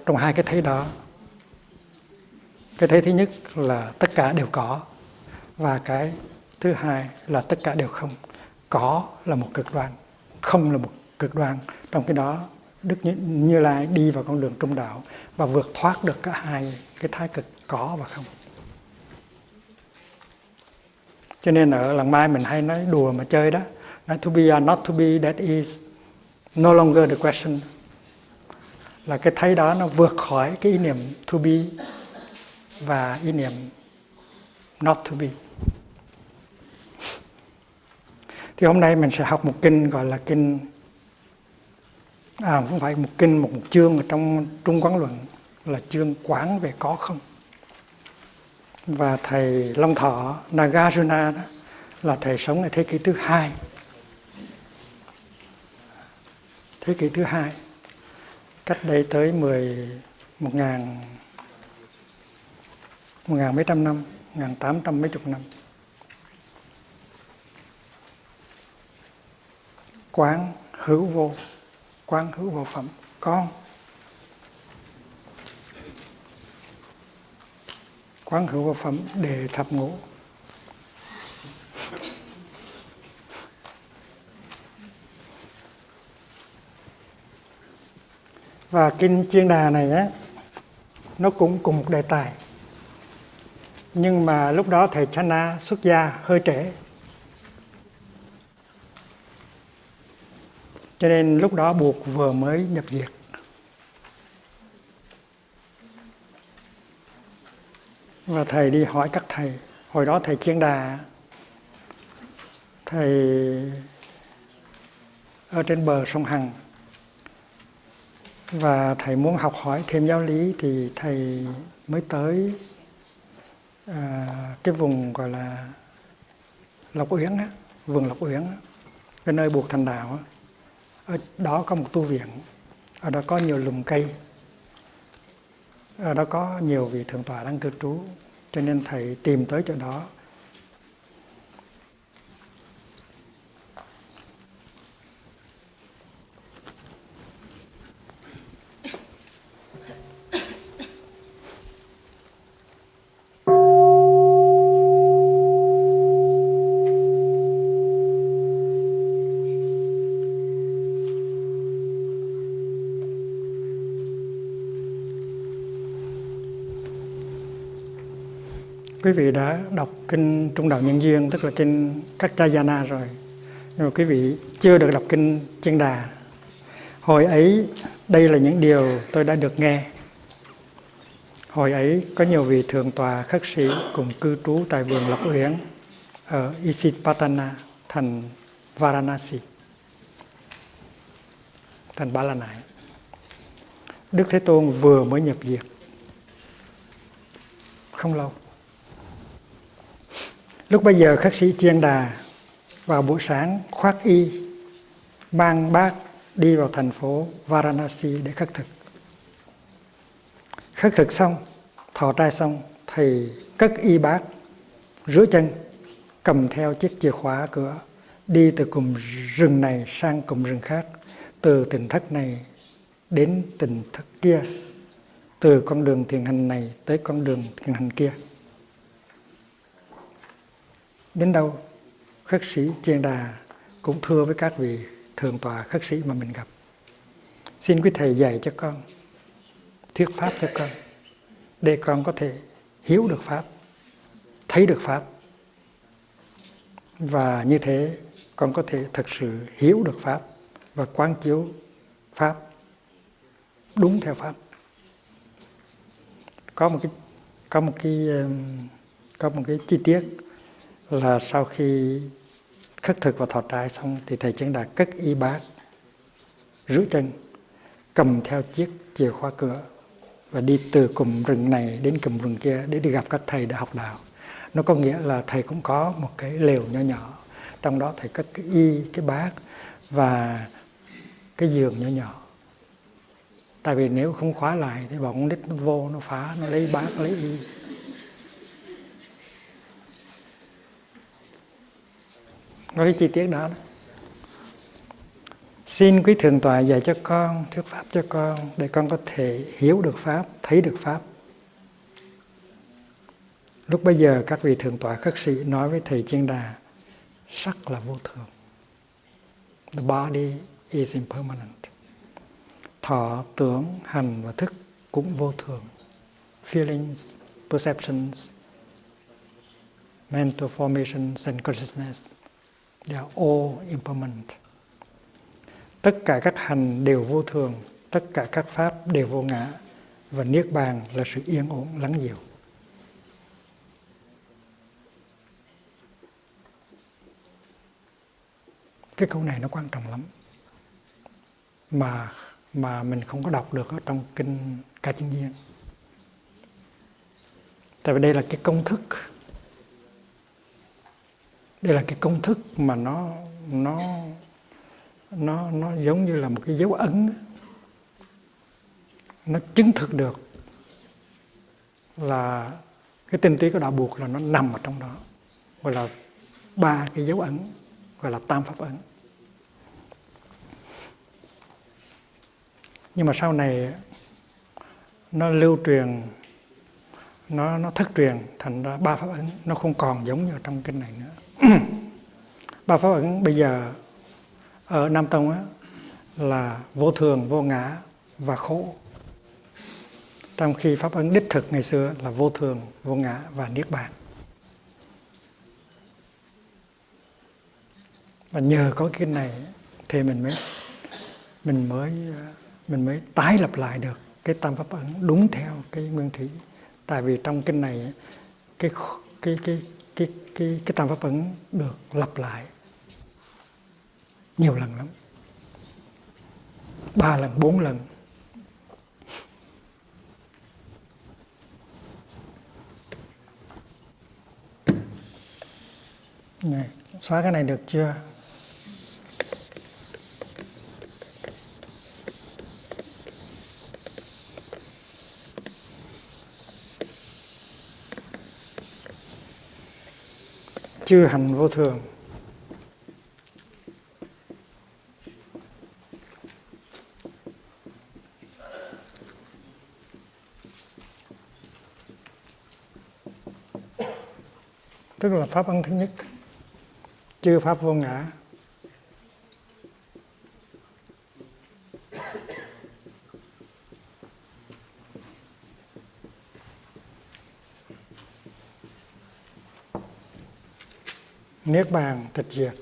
trong hai cái thấy đó. Cái thấy thứ nhất là tất cả đều có, và cái thứ hai là tất cả đều không. Có là một cực đoan, không là một cực đoan. Trong cái đó Đức Như Lai đi vào con đường trung đạo và vượt thoát được cả hai cái thái cực có và không. Cho nên ở Làng Mai mình hay nói đùa mà chơi đó, nói to be or not to be, that is no longer the question. Là cái thấy đó nó vượt khỏi cái ý niệm to be và ý niệm not to be. Thì hôm nay mình sẽ học một kinh gọi là kinh, không phải một kinh, một chương ở trong Trung Quán Luận, là chương quán về có không. Và thầy Long Thọ Nagarjuna đó là thầy sống ở thế kỷ thứ hai. Thế kỷ thứ hai, cách đây tới 1.000 mấy trăm năm, 1.800 mấy chục năm. Quán hữu vô, quán hữu vô phẩm, con. Quán hữu vô phẩm đề thập ngũ. Và kinh Chiên Đà này á, nó cũng cùng một đề tài. Nhưng mà lúc đó thầy Channa xuất gia hơi trễ. Cho nên lúc đó buộc vừa mới nhập diệt. Và thầy đi hỏi các thầy. Hồi đó thầy Chiên Đà, thầy ở trên bờ sông Hằng, và thầy muốn học hỏi thêm giáo lý thì thầy mới tới cái vùng gọi là Lộc Uyển á, vườn Lộc Uyển á, cái nơi buộc thành đạo á. Ở đó có một tu viện, ở đó có nhiều lùm cây, ở đó có nhiều vị thượng tọa đang cư trú, cho nên thầy tìm tới chỗ đó. Quý vị đã đọc kinh Trung Đạo Nhân Duyên, tức là kinh Kaccayana rồi. Nhưng mà quý vị chưa được đọc kinh Chiên Đà. Hồi ấy, đây là những điều tôi đã được nghe. Hồi ấy, có nhiều vị thượng tọa khất sĩ cùng cư trú tại vườn Lộc Uyển ở Isipatana, thành Varanasi, thành Ba La Nại. Đức Thế Tôn vừa mới nhập diệt, không lâu. Lúc bấy giờ khất sĩ Chiên Đà vào buổi sáng khoác y, mang bát đi vào thành phố Varanasi để khất thực. Khất thực xong, thọ trai xong, thầy cất y bát, rửa chân, cầm theo chiếc chìa khóa cửa, đi từ cụm rừng này sang cụm rừng khác, từ tỉnh thất này đến tỉnh thất kia, từ con đường thiền hành này tới con đường thiền hành kia. Đến đâu, khất sĩ Chiên Đà cũng thưa với các vị thượng tọa khất sĩ mà mình gặp: xin quý thầy dạy cho con, thuyết pháp cho con, để con có thể hiểu được pháp, thấy được pháp, và như thế con có thể thực sự hiểu được pháp và quán chiếu pháp đúng theo pháp. Có một cái chi tiết là sau khi khất thực và thọ trai xong thì thầy Chiên Đà cất y bát, rửa chân, cầm theo chiếc chìa khóa cửa và đi từ cụm rừng này đến cụm rừng kia để đi gặp các thầy để học đạo. Nó có nghĩa là thầy cũng có một cái lều nhỏ nhỏ, trong đó thầy cất cái y, cái bát và cái giường nhỏ nhỏ. Tại vì nếu không khóa lại thì bọn con nít nó vô, nó phá, nó lấy bát, lấy y. Có cái chi tiết đó. Xin quý thượng tọa dạy cho con, thuyết pháp cho con để con có thể hiểu được pháp, thấy được pháp. Lúc bây giờ các vị thượng tọa khất sĩ nói với thầy Chiên Đà, sắc là vô thường. The body is impermanent. Thọ, tưởng, hành và thức cũng vô thường. Feelings, perceptions, mental formations and consciousness, they are all impermanent. Tất cả các hành đều vô thường, tất cả các pháp đều vô ngã, và Niết Bàn là sự yên ổn lắng dịu. Cái câu này nó quan trọng lắm. Mà mình không có đọc được ở trong kinh Ca Chân Viên. Tại vì đây là cái công thức. Đây là cái công thức mà nó giống như là một cái dấu ấn. Nó chứng thực được là cái tinh túy của đạo buộc là nó nằm ở trong đó. Gọi là 3 cái dấu ấn, gọi là tam pháp ấn. Nhưng mà sau này nó lưu truyền, nó thất truyền, thành ra 3 pháp ấn nó không còn giống như ở trong kinh này nữa. 3 pháp ấn bây giờ ở Nam Tông á, là vô thường, vô ngã và khổ. Trong khi pháp ấn đích thực ngày xưa là vô thường, vô ngã và Niết Bàn. Và nhờ có cái này thì mình mới tái lập lại được cái tam pháp ấn đúng theo cái nguyên thủy. Tại vì trong kinh này cái tam pháp ấn được lặp lại nhiều lần lắm, 3 lần, 4 lần. Này, xóa cái này được chưa? Chư hành vô thường. Tức là pháp ấn thứ nhất, chư pháp vô ngã. Niết bàn tịch diệt.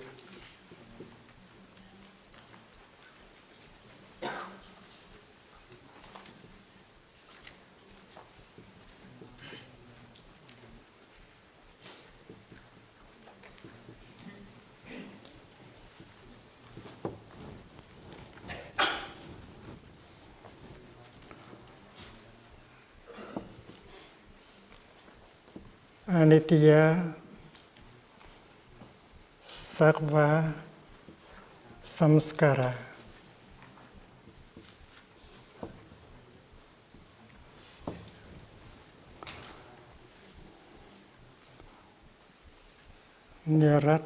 Anitya Sarva Samskara. Nirat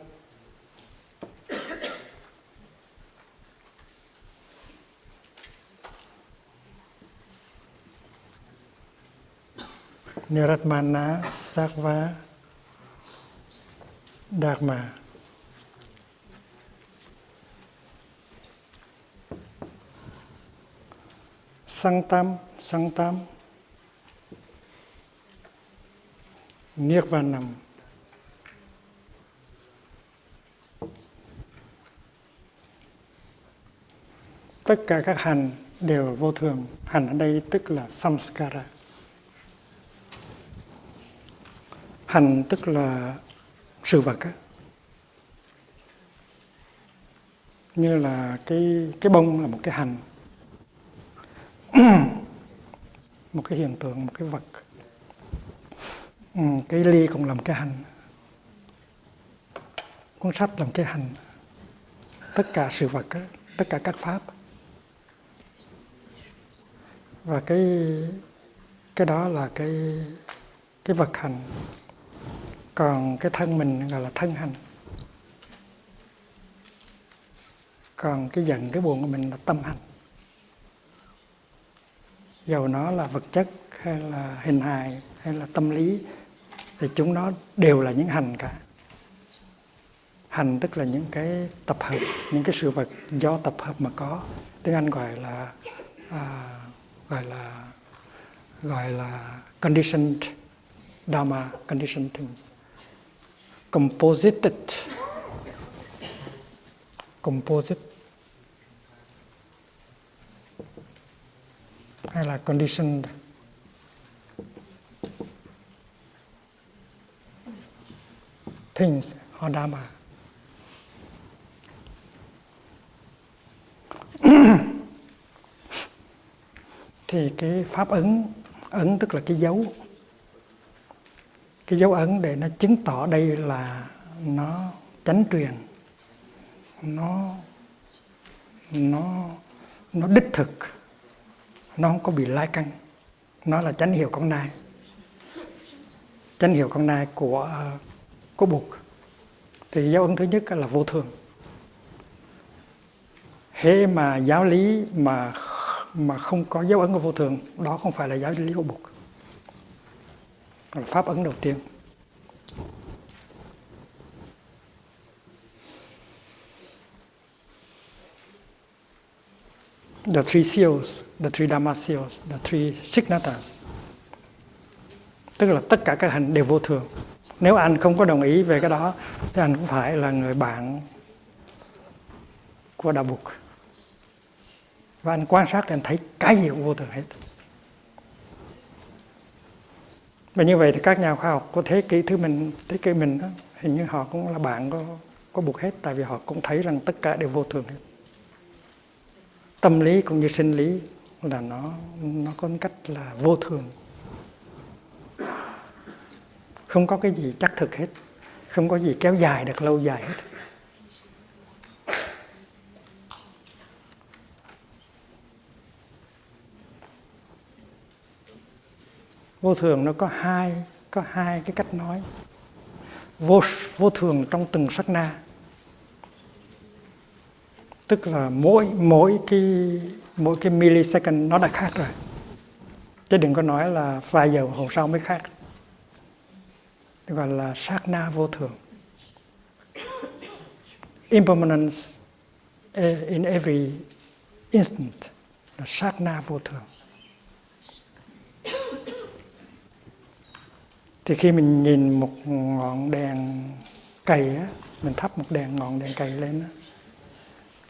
Niratmana Sarva Dharma. Sanktam Nirvanam. Tất cả các hành đều vô thường. Hành ở đây tức là samskara. Hành tức là sự vật á. Như là cái bông là một cái hành. Một cái hiện tượng, một cái vật. Cái ly cũng là một cái hành. Cuốn sách là một cái hành. Tất cả sự vật á, tất cả các pháp. Và cái đó là cái vật hành. Còn cái thân mình gọi là thân hành. Còn cái giận, cái buồn của mình là tâm hành. Dầu nó là vật chất hay là hình hài hay là tâm lý thì chúng nó đều là những hành cả. Hành tức là những cái tập hợp, những cái sự vật do tập hợp mà có. Tiếng Anh gọi là conditioned dharma, conditioned things. Composite hay là conditioned things or dharma. Thì cái pháp ấn tức là cái dấu ấn để nó chứng tỏ đây là nó chánh truyền, nó đích thực, nó không có bị lai căng, nó là chánh hiệu con nai. Chánh hiệu con nai của Bụt. Thì dấu ấn thứ nhất là vô thường. Hễ mà giáo lý mà không có dấu ấn của vô thường, đó không phải là giáo lý của Bụt. Đó là pháp ấn đầu tiên. The three seals, the three Dhamma seals, the three signatas. Tức là tất cả các hành đều vô thường. Nếu anh không có đồng ý về cái đó thì anh cũng phải là người bạn của Đạo Bụt. Và anh quan sát thì anh thấy cái gì cũng vô thường hết. Và như vậy thì các nhà khoa học của thế kỷ mình đó, hình như họ cũng là bạn của Bụt hết, tại vì họ cũng thấy rằng tất cả đều vô thường hết. Tâm lý cũng như sinh lý là nó có một cách là vô thường. Không có cái gì chắc thực hết, không có gì kéo dài được lâu dài hết. Vô thường nó có hai cái cách nói. Vô thường trong từng sát na, tức là mỗi cái millisecond nó đã khác rồi, chứ đừng có nói là vài giờ hôm sau mới khác. Gọi là sát na vô thường. Impermanence in every instant là sát na vô thường. Thì khi mình nhìn một ngọn đèn cầy á, mình thắp một ngọn đèn cầy lên á,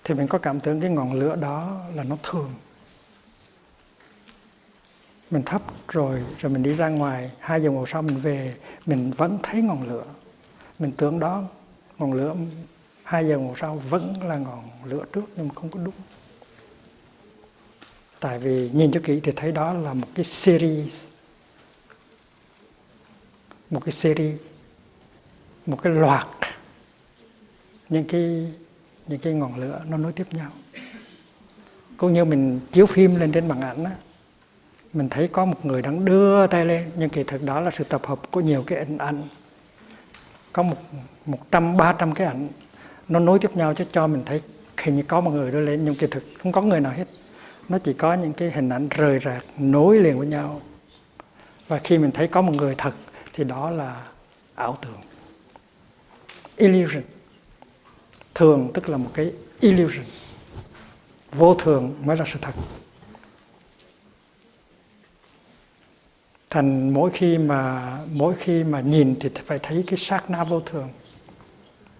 thì mình có cảm tưởng cái ngọn lửa đó là nó thường. Mình thắp rồi mình đi ra ngoài, 2 giờ sau mình về, mình vẫn thấy ngọn lửa. Mình tưởng đó ngọn lửa 2 giờ sau vẫn là ngọn lửa trước, nhưng mà không có đúng. Tại vì nhìn cho kỹ thì thấy đó là một cái series, một cái loạt những cái ngọn lửa nó nối tiếp nhau. Cũng như mình chiếu phim lên trên màn ảnh á, mình thấy có một người đang đưa tay lên, nhưng kỳ thực đó là sự tập hợp của nhiều cái hình ảnh. Có 100-300 cái ảnh nó nối tiếp nhau, chứ cho mình thấy hình như có một người đưa lên, nhưng kỳ thực không có người nào hết. Nó chỉ có những cái hình ảnh rời rạc nối liền với nhau. Và khi mình thấy có một người thật thì đó là ảo tưởng, illusion. Thường tức là một cái illusion. Vô thường mới là sự thật. Thành mỗi khi mà nhìn thì phải thấy cái sát na vô thường,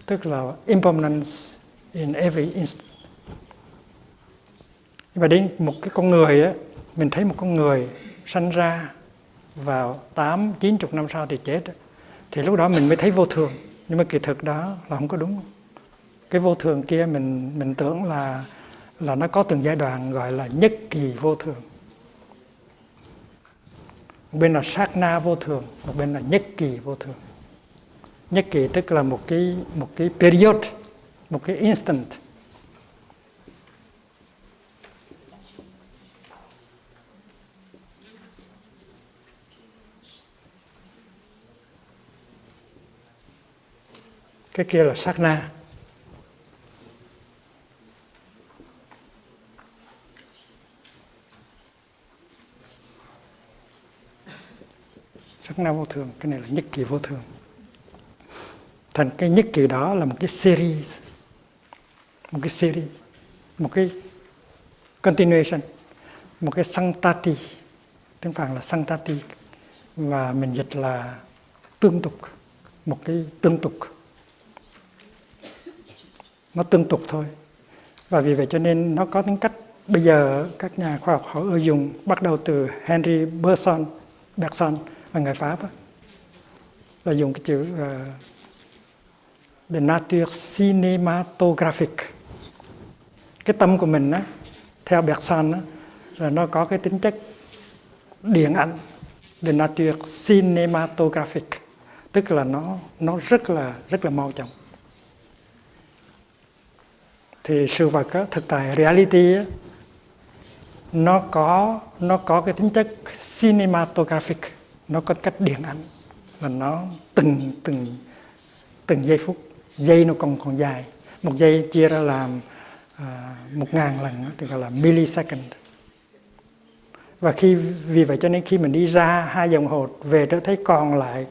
tức là impermanence in every instant. Và đến một cái con người á, mình thấy một con người sanh ra vào 8-90 năm sau thì chết, thì lúc đó mình mới thấy vô thường. Nhưng mà kỳ thực đó là không có đúng. Cái vô thường kia mình tưởng là nó có từng giai đoạn, gọi là nhất kỳ vô thường. Một bên là sát na vô thường, một bên là nhất kỳ vô thường. Nhất kỳ tức là một cái period, một cái instant. Cái kia là sát na. sắc na vô thường, cái này là nhất kỳ vô thường. Thành cái nhất kỳ đó là một cái series, một cái continuation, một cái santati, tiếng Phạn là santati, và mình dịch là tương tục, một cái tương tục. Nó tương tục thôi. Và vì vậy cho nên nó có tính cách, bây giờ các nhà khoa học họ ưa dùng, bắt đầu từ Henry Bergson là người Pháp, là dùng cái chữ de nature cinématographique. Cái tâm của mình á, theo Bergson á, là nó có cái tính chất điện ảnh, de nature cinématographique, tức là nó rất là mau chóng. Thì sự vật á, thực tại reality á, nó có cái tính chất cinematographic, nó có cách điện ảnh, là nó từng giây phút, giây nó còn dài, một giây chia ra làm 1000 lần thì gọi là millisecond. Và vì vậy cho nên khi mình đi ra 2 đồng hồ về trở thấy còn lại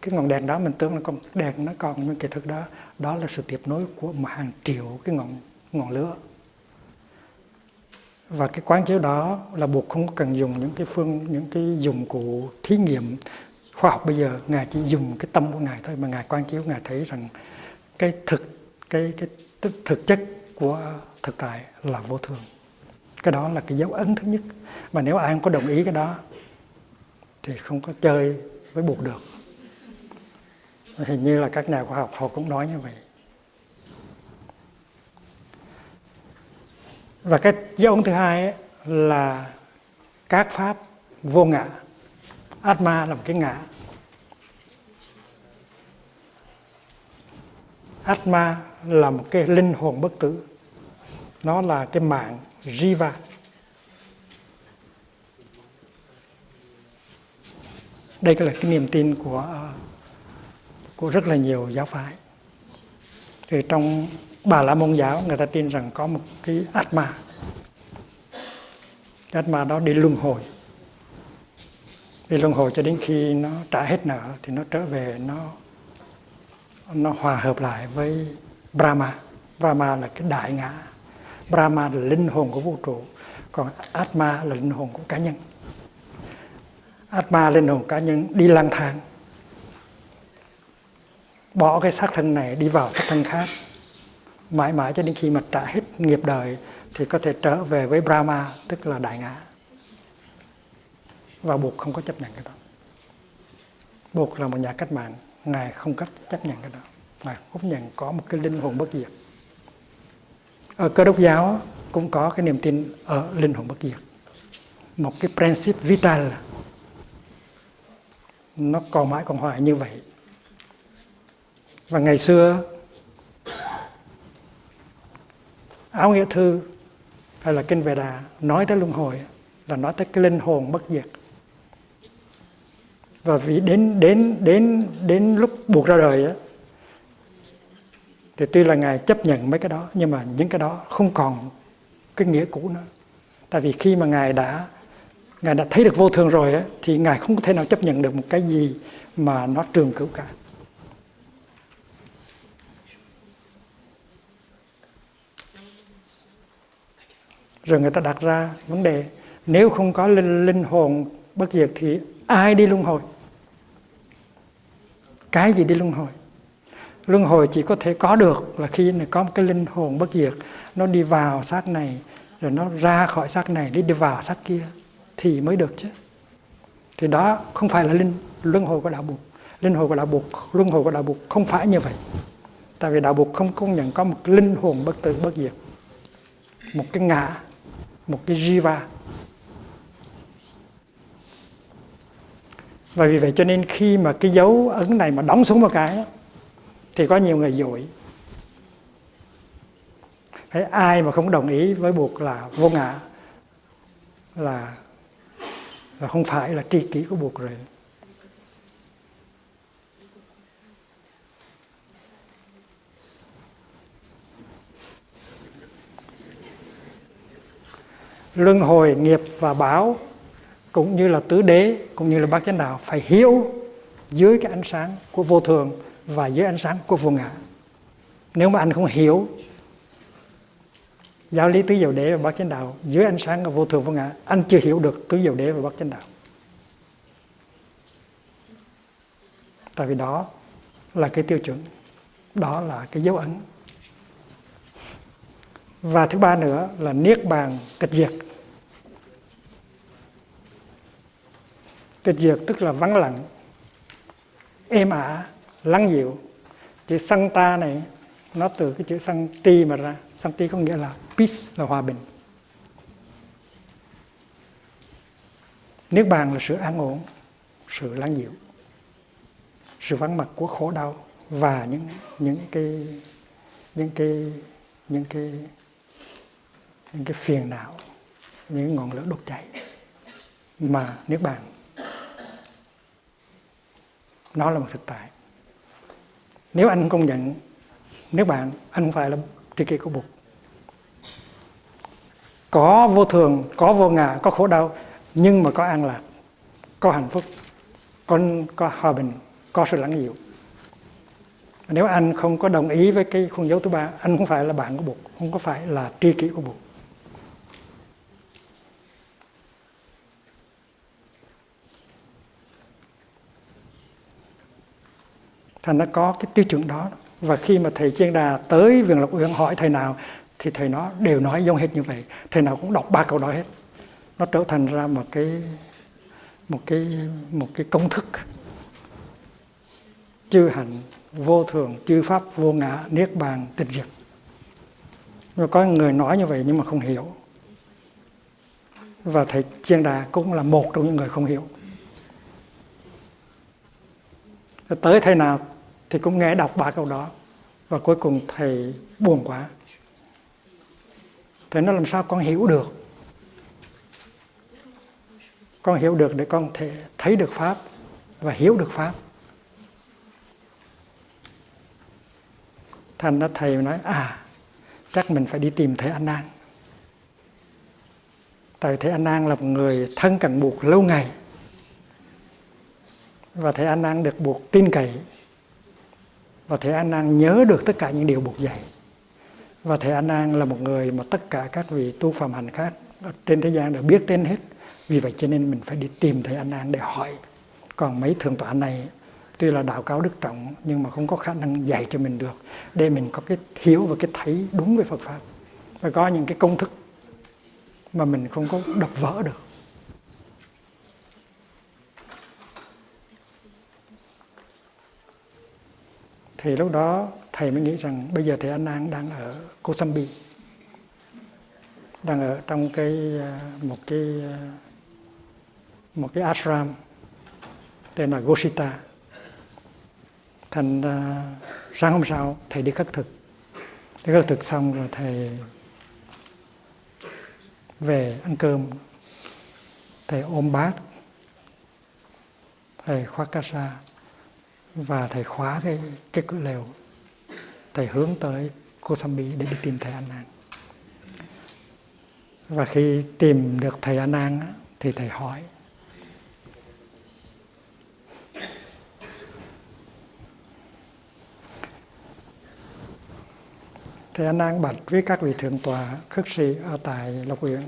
cái ngọn đèn đó, mình tưởng là con đèn nó còn, nhưng kỳ thực đó là sự tiếp nối của một hàng triệu cái ngọn lửa. Và cái quán chiếu đó là buộc không cần dùng những cái dụng cụ thí nghiệm khoa học bây giờ. Ngài chỉ dùng cái tâm của Ngài thôi, mà Ngài quán chiếu, Ngài thấy rằng cái thực chất của thực tại là vô thường. Cái đó là cái dấu ấn thứ nhất. Mà nếu ai không có đồng ý cái đó thì không có chơi với Bụt được. Hình như là các nhà khoa học họ cũng nói như vậy. Và cái dấu ấn thứ hai ấy là các pháp vô ngã. Atma là một cái ngã. Atma là một cái linh hồn bất tử. Nó là cái mạng Jiva. Đây là cái niềm tin của rất là nhiều giáo phái. Thì trong Bà La Môn giáo, người ta tin rằng có một cái Atma. Cái Atma đó đi luân hồi. Đi luân hồi cho đến khi nó trả hết nợ thì nó trở về, nó hòa hợp lại với Brahma. Brahma là cái đại ngã. Brahma là linh hồn của vũ trụ, còn Atma là linh hồn của cá nhân. Atma, linh hồn cá nhân, đi lang thang, bỏ cái xác thân này đi vào xác thân khác, mãi mãi cho đến khi mà trả hết nghiệp đời thì có thể trở về với Brahma, tức là đại ngã. Và Bụt không có chấp nhận cái đó. Bụt là một nhà cách mạng, Ngài không có chấp nhận cái đó. Ngài chấp nhận có một cái linh hồn bất diệt. Ở Cơ Đốc giáo cũng có cái niềm tin ở linh hồn bất diệt. Một cái principe vital, nó còn mãi còn hoài như vậy. Và ngày xưa Áo Nghĩa Thư hay là Kinh Vệ Đà nói tới luân hồi là nói tới cái linh hồn bất diệt. Và vì đến lúc Bụt ra đời á, thì tuy là Ngài chấp nhận mấy cái đó, nhưng mà những cái đó không còn cái nghĩa cũ nữa. Tại vì khi mà Ngài đã thấy được vô thường rồi á, thì Ngài không có thể nào chấp nhận được một cái gì mà nó trường cửu cả. Rồi người ta đặt ra vấn đề, nếu không có linh hồn bất diệt thì ai đi luân hồi? Cái gì đi luân hồi? Luân hồi chỉ có thể có được là khi có một cái linh hồn bất diệt, nó đi vào xác này, rồi nó ra khỏi xác này, đi vào xác kia thì mới được chứ. Thì đó không phải là luân hồi của đạo Bụt. Luân hồi của đạo Bụt không phải như vậy. Tại vì đạo Bụt không công nhận có một linh hồn bất tử bất diệt, một cái ngã, một cái jiva. Và vì vậy cho nên khi mà cái dấu ấn này mà đóng xuống một cái thì có nhiều người dội. Thế ai mà không đồng ý với Bụt là vô ngã là không phải là tri kỷ của Bụt rồi. Luân hồi, nghiệp và báo cũng như là tứ đế, cũng như là bát chánh đạo phải hiểu dưới cái ánh sáng của vô thường và dưới ánh sáng của vô ngã. Nếu mà anh không hiểu giáo lý tứ diệu đế và bát chánh đạo dưới ánh sáng của vô thường vô ngã, anh chưa hiểu được tứ diệu đế và bát chánh đạo. Tại vì đó là cái tiêu chuẩn, đó là cái dấu ấn. Và thứ ba nữa là niết bàn tịch diệt. Tịch diệt tức là vắng lặng, êm ả, lắng dịu. Chữ santa này nó từ cái chữ santi mà ra. Santi có nghĩa là peace, là hòa bình. Niết bàn là sự an ổn, sự lắng dịu, sự vắng mặt của khổ đau và những cái phiền não, những ngọn lửa đốt cháy. Mà niết bàn nó là một thực tại. Nếu anh công nhận niết bàn, anh không phải là tri kỷ của Bụt. Có vô thường, có vô ngã, có khổ đau, nhưng mà có an lạc, có hạnh phúc, có hòa bình, có sự lắng dịu. Nếu anh không có đồng ý với cái khuôn dấu thứ ba, anh không phải là bạn của Bụt, không có phải là tri kỷ của Bụt. Thành nó có cái tiêu chuẩn đó. Và khi mà thầy Chiên Đà tới Vườn Lộc Uyển hỏi thầy nào, thì thầy nó đều nói giống hết như vậy. Thầy nào cũng đọc 3 câu đó hết. Nó trở thành ra một cái công thức. Chư hạnh, vô thường, chư pháp, vô ngã, niết bàn, tịch diệt. Nhưng có người nói như vậy nhưng mà không hiểu. Và thầy Chiên Đà cũng là một trong những người không hiểu. Tới thầy nào thì cũng nghe đọc 3 câu đó. Và cuối cùng thầy buồn quá. Thầy nói làm sao con hiểu được. Con hiểu được để con thể thấy được Pháp và hiểu được Pháp. Thành ra thầy nói chắc mình phải đi tìm thầy A Nan. Tại thầy A Nan là một người thân cận Bụt lâu ngày. Và thầy A Nan được Bụt tin cậy. Và thầy A Nan nhớ được tất cả những điều Bụt dạy. Và thầy A Nan là một người mà tất cả các vị tu phạm hạnh khác trên thế gian đều biết tên hết. Vì vậy cho nên mình phải đi tìm thầy A Nan để hỏi. Còn mấy thượng tọa này tuy là đạo cao đức trọng nhưng mà không có khả năng dạy cho mình được, để mình có cái hiểu và cái thấy đúng về Phật Pháp. Và có những cái công thức mà mình không có đập vỡ được. Thì lúc đó thầy mới nghĩ rằng bây giờ thầy A Nan đang ở Kosambi, đang ở trong một cái ashram tên là Gosita. Thành sáng hôm sau thầy đi khất thực. Đi khất thực xong rồi thầy về ăn cơm. Thầy ôm bát, thầy khoác ca sa và thầy khóa cái cửa lều. Thầy hướng tới Kosambi để đi tìm thầy A Nan. Và khi tìm được thầy A Nan thì thầy hỏi. Thầy A Nan bạch với các vị thượng tọa khất sĩ ở tại Lộc Uyển: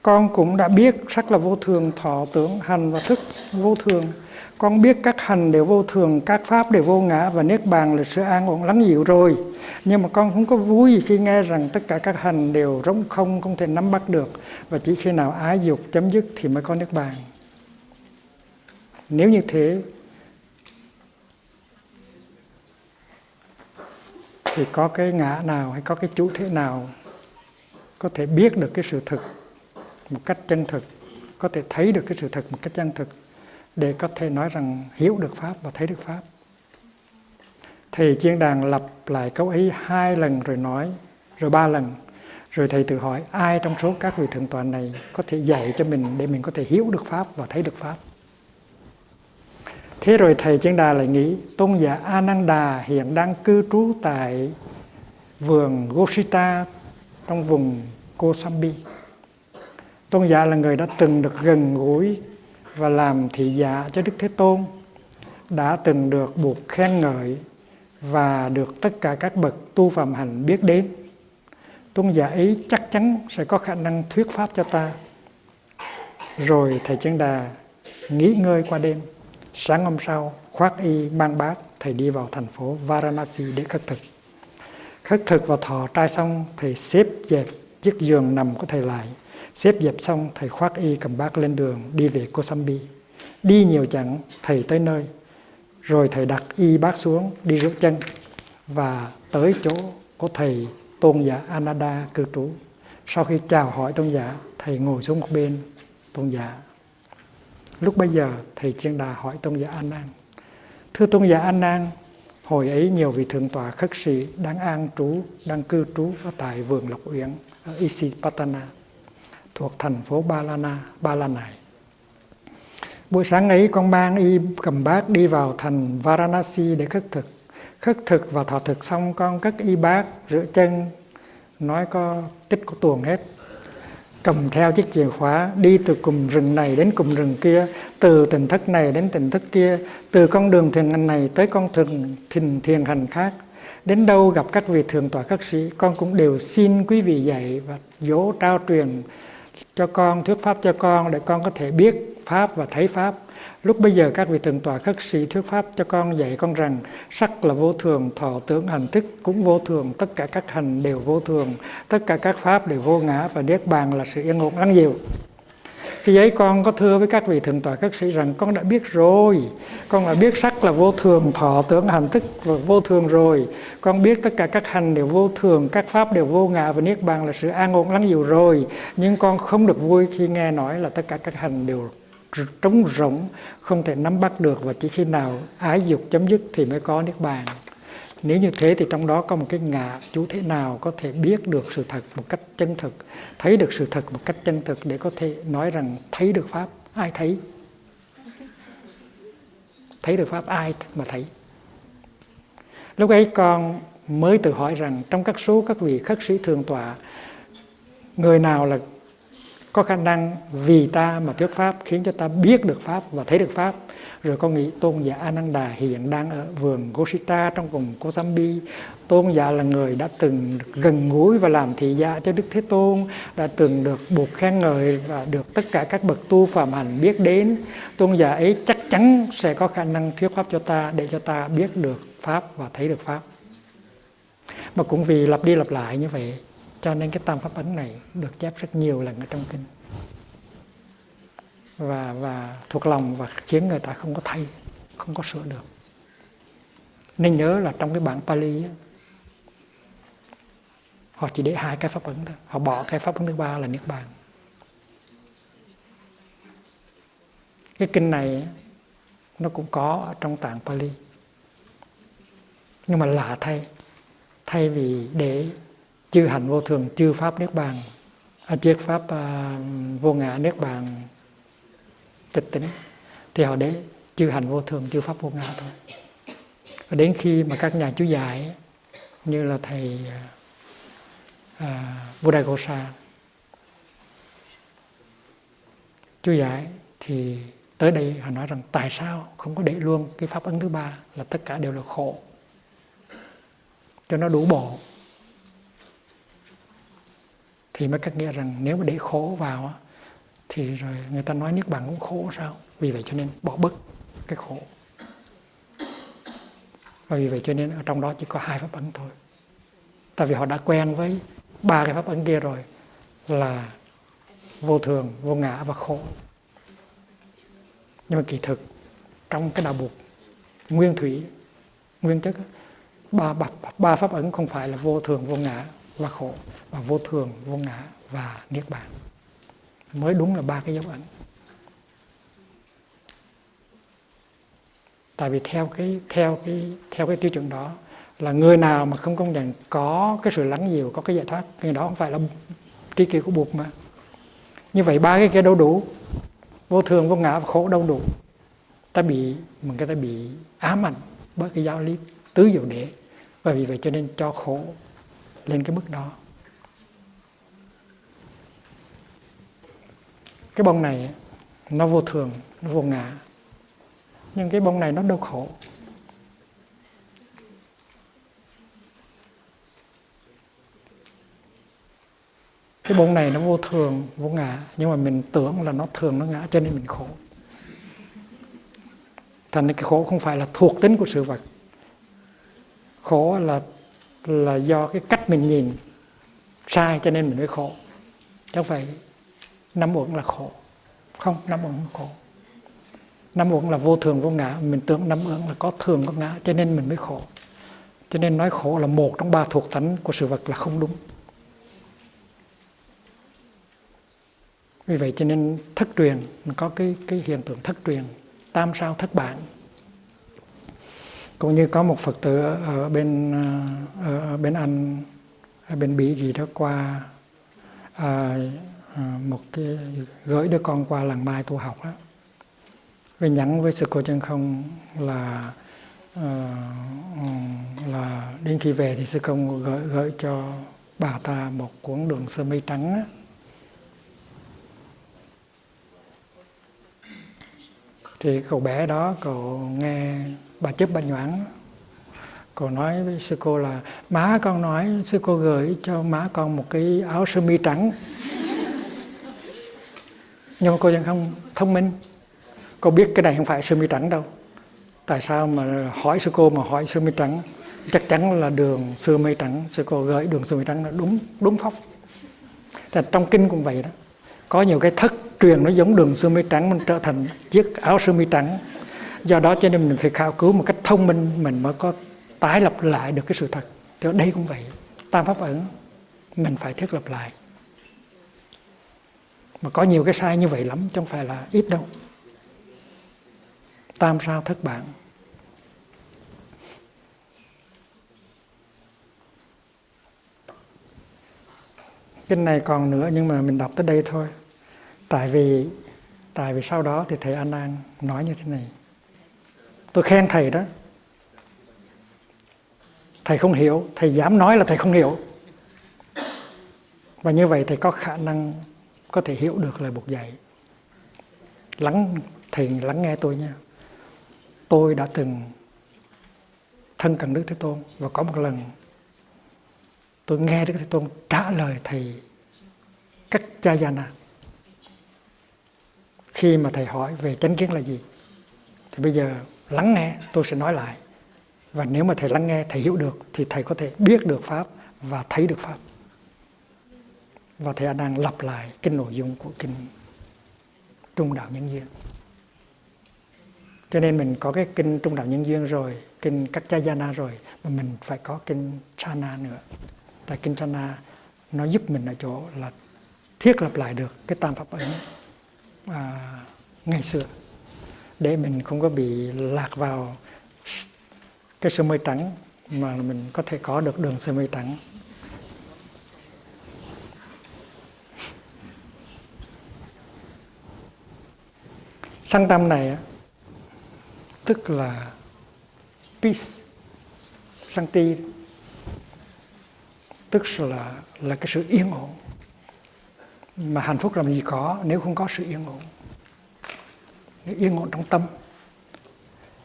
con cũng đã biết sắc là vô thường, thọ tưởng hành và thức vô thường. Con biết các hành đều vô thường, các pháp đều vô ngã và niết bàn là sự an ổn lắng dịu rồi. Nhưng mà con không có vui khi nghe rằng tất cả các hành đều rỗng không thể nắm bắt được. Và chỉ khi nào ái dục chấm dứt thì mới có niết bàn. Nếu như thế thì có cái ngã nào hay có cái chủ thể nào có thể biết được cái sự thực một cách chân thực, có thể thấy được cái sự thật một cách chân thực, để có thể nói rằng hiểu được Pháp và thấy được Pháp. Thầy Chiên Đàn lặp lại câu ấy 2 lần rồi nói, rồi 3 lần. Rồi thầy tự hỏi ai trong số các vị thượng tọa này có thể dạy cho mình để mình có thể hiểu được Pháp và thấy được Pháp. Thế rồi thầy Chiên Đà lại nghĩ tôn giả Ananda hiện đang cư trú tại vườn Gosita trong vùng Kosambi. Tôn giả là người đã từng được gần gũi và làm thị giả cho Đức Thế Tôn, đã từng được buộc khen ngợi và được tất cả các bậc tu phạm hạnh biết đến. Tôn giả ấy chắc chắn sẽ có khả năng thuyết pháp cho ta. Rồi thầy Chân Đà nghỉ ngơi qua đêm. Sáng hôm sau, khoác y mang bát, thầy đi vào thành phố Varanasi để khất thực. Khất thực và thọ trai xong, thầy xếp dẹp chiếc giường nằm của thầy lại. Xếp dẹp xong, thầy khoác y cầm bát lên đường đi về Kosambi. Đi nhiều chặng, thầy tới nơi. Rồi thầy đặt y bát xuống, đi rửa chân và tới chỗ của thầy Tôn giả Ananda cư trú. Sau khi chào hỏi Tôn giả, thầy ngồi xuống một bên Tôn giả. Lúc bấy giờ, thầy Chân Đà hỏi Tôn giả An Nan: thưa Tôn giả An Nan, hồi ấy nhiều vị thượng tọa khất sĩ đang cư trú ở tại vườn Lộc Uyển ở Isipatana, thuộc thành phố Ba La Nại. Buổi sáng ấy, con mang y cầm bát đi vào thành Varanasi để khất thực. Khất thực và thọ thực xong, con cất y bát, rửa chân, nói có tích có tuồng hết. Cầm theo chiếc chìa khóa, đi từ cụm rừng này đến cụm rừng kia, từ tỉnh thất này đến tỉnh thất kia, từ con đường thiền hành này tới con đường thiền hành khác. Đến đâu gặp các vị thượng tọa khất sĩ, con cũng đều xin quý vị dạy và dỗ trao truyền cho con, thuyết pháp cho con để con có thể biết pháp và thấy pháp. Lúc bây giờ các vị thượng tọa khất sĩ thuyết pháp cho con, dạy con rằng sắc là vô thường, thọ tưởng hành thức cũng vô thường, tất cả các hành đều vô thường, tất cả các pháp đều vô ngã và niết bàn là sự yên ổn lắng dịu. Khi ấy con có thưa với các vị thượng tọa khất sĩ rằng con đã biết rồi, con đã biết sắc là vô thường, thọ tưởng hành thức và vô thường rồi, con biết tất cả các hành đều vô thường, các pháp đều vô ngã và niết bàn là sự an ổn lắng dịu rồi. Nhưng con không được vui khi nghe nói là tất cả các hành đều trống rỗng, không thể nắm bắt được, và chỉ khi nào ái dục chấm dứt thì mới có niết bàn. Nếu như thế thì trong đó có một cái ngã, chú thế nào có thể biết được sự thật một cách chân thực, thấy được sự thật một cách chân thực để có thể nói rằng thấy được pháp? Ai thấy? Thấy được pháp ai mà thấy? Lúc ấy con mới tự hỏi rằng trong các số các vị khất sĩ thượng tọa, người nào là có khả năng vì ta mà thuyết pháp, khiến cho ta biết được pháp và thấy được pháp. Rồi con nghĩ Tôn giả Ananda hiện đang ở vườn Gosita trong vùng Kosambi. Tôn giả là người đã từng gần gũi và làm thị giả cho Đức Thế Tôn, đã từng được buộc khen ngợi và được tất cả các bậc tu phạm hạnh biết đến. Tôn giả ấy chắc chắn sẽ có khả năng thuyết pháp cho ta để cho ta biết được pháp và thấy được pháp. Mà cũng vì lặp đi lặp lại như vậy, cho nên cái tam pháp ấn này được chép rất nhiều lần ở trong kinh. Và thuộc lòng và khiến người ta không có thay, không có sửa được. Nên nhớ là trong cái bản Pali ấy, họ chỉ để 2 cái pháp ấn thôi, họ bỏ cái pháp ấn thứ 3 là niết bàn. Cái kinh này nó cũng có ở trong tạng Pali, nhưng mà lạ thay vì để chư hành vô thường, chư pháp niết bàn, chư pháp vô ngã niết bàn tịch tỉnh, thì họ để chư hành vô thường, chư pháp vô ngã thôi. Và đến khi mà các nhà chú giải như là thầy Buddhaghosa chú giải thì tới đây họ nói rằng tại sao không có để luôn cái pháp ấn thứ 3 là tất cả đều là khổ, cho nó đủ bộ. Thì mới cách nghĩa rằng nếu mà để khổ vào thì rồi người ta nói niết bàn cũng khổ sao? Vì vậy cho nên bỏ bớt cái khổ. Và vì vậy cho nên ở trong đó chỉ có 2 pháp ấn thôi. Tại vì họ đã quen với 3 cái pháp ấn kia rồi, là vô thường, vô ngã và khổ. Nhưng mà kỳ thực trong cái đạo Bụt nguyên thủy, nguyên chất, 3 pháp ấn không phải là vô thường, vô ngã và khổ, mà vô thường, vô ngã và niết bàn mới đúng là 3 cái dấu ấn. Tại vì theo cái tiêu chuẩn đó là người nào mà không công nhận có cái sự lắng dịu, có cái giải thoát, người đó không phải là tri kỷ của Bụt mà. Như vậy 3 cái kia đâu đủ, vô thường, vô ngã và khổ đâu đủ. Người ta bị ám ảnh bởi cái giáo lý tứ diệu đế, và vì vậy cho nên cho khổ lên cái mức đó. cái bông này nó vô thường, nó vô ngã, nhưng cái bông này nó đâu khổ. Cái bông này nó vô thường, vô ngã, nhưng mà mình tưởng là nó thường, nó ngã, cho nên mình khổ. Thành cái khổ không phải là thuộc tính của sự vật. Khổ là do cái cách mình nhìn sai, cho nên mình mới khổ. Chứ không phải năm uẩn là khổ. Không, năm uẩn không khổ. Năm uẩn là vô thường, vô ngã. Mình tưởng năm uẩn là có thường, có ngã, cho nên mình mới khổ. Cho nên nói khổ là một trong 3 thuộc tánh của sự vật là không đúng. Vì vậy cho nên thất truyền, mình có cái hiện tượng thất truyền, tam sao thất bản. Cũng như có một Phật tử ở bên Anh, ở bên Bỉ gì đó qua một cái gửi đứa con qua làng Mai tu học đó. Vì nhắn với sư cô Chân Không là đến khi về thì sư công gửi cho bà ta một cuốn Đường Sơ Mây Trắng á. Thì cậu bé đó, cậu nghe bà Chấp Bà Nhoáng, cậu nói với sư cô là má con nói sư cô gửi cho má con một cái áo sơ mi trắng. Nhưng mà cô Chân Không thông minh, cô biết cái này không phải sơ mi trắng đâu. Tại sao mà hỏi sư cô mà hỏi sơ mi trắng? Chắc chắn là đường sơ mi trắng, sư cô gửi đường sơ mi trắng là đúng phóc. Thì trong kinh cũng vậy đó. Có nhiều cái thất truyền nó giống đường sơ mi trắng, mình trở thành chiếc áo sơ mi trắng. Do đó cho nên mình phải khảo cứu một cách thông minh, mình mới có tái lập lại được cái sự thật. Thì đây cũng vậy, tam pháp ẩn mình phải thiết lập lại. Mà có nhiều cái sai như vậy lắm, chứ không phải là ít đâu. Tam sao thất bản. Kinh này còn nữa nhưng mà mình đọc tới đây thôi. Tại vì sau đó thì thầy A Nan nói như thế này. Tôi khen thầy đó. Thầy không hiểu, thầy dám nói là thầy không hiểu. Và như vậy thầy có khả năng có thể hiểu được lời Bụt dạy. Thầy lắng nghe tôi nha. Tôi đã từng thân cận Đức Thế Tôn, và có một lần tôi nghe Đức Thế Tôn trả lời thầy Kaccayana. Khi mà thầy hỏi về chánh kiến là gì, thì bây giờ lắng nghe, tôi sẽ nói lại. Và nếu mà thầy lắng nghe, thầy hiểu được, thì thầy có thể biết được Pháp và thấy được Pháp. Và thầy đang lặp lại cái nội dung của kinh Trung Đạo Nhân Duyên. Cho nên mình có cái kinh Trung Đạo Nhân Duyên rồi, kinh Kaccayana rồi, mà mình phải có kinh Chana nữa. Tại kinh Chana nó giúp mình ở chỗ là thiết lập lại được cái tam pháp ấn ngày xưa, để mình không có bị lạc vào cái sơ mây trắng, mà mình có thể có được đường sơ mây trắng. Sanh tâm này tức là peace, Shanti, tức là cái sự yên ổn. Mà hạnh phúc làm gì có nếu không có sự yên ổn. Nếu yên ổn trong tâm,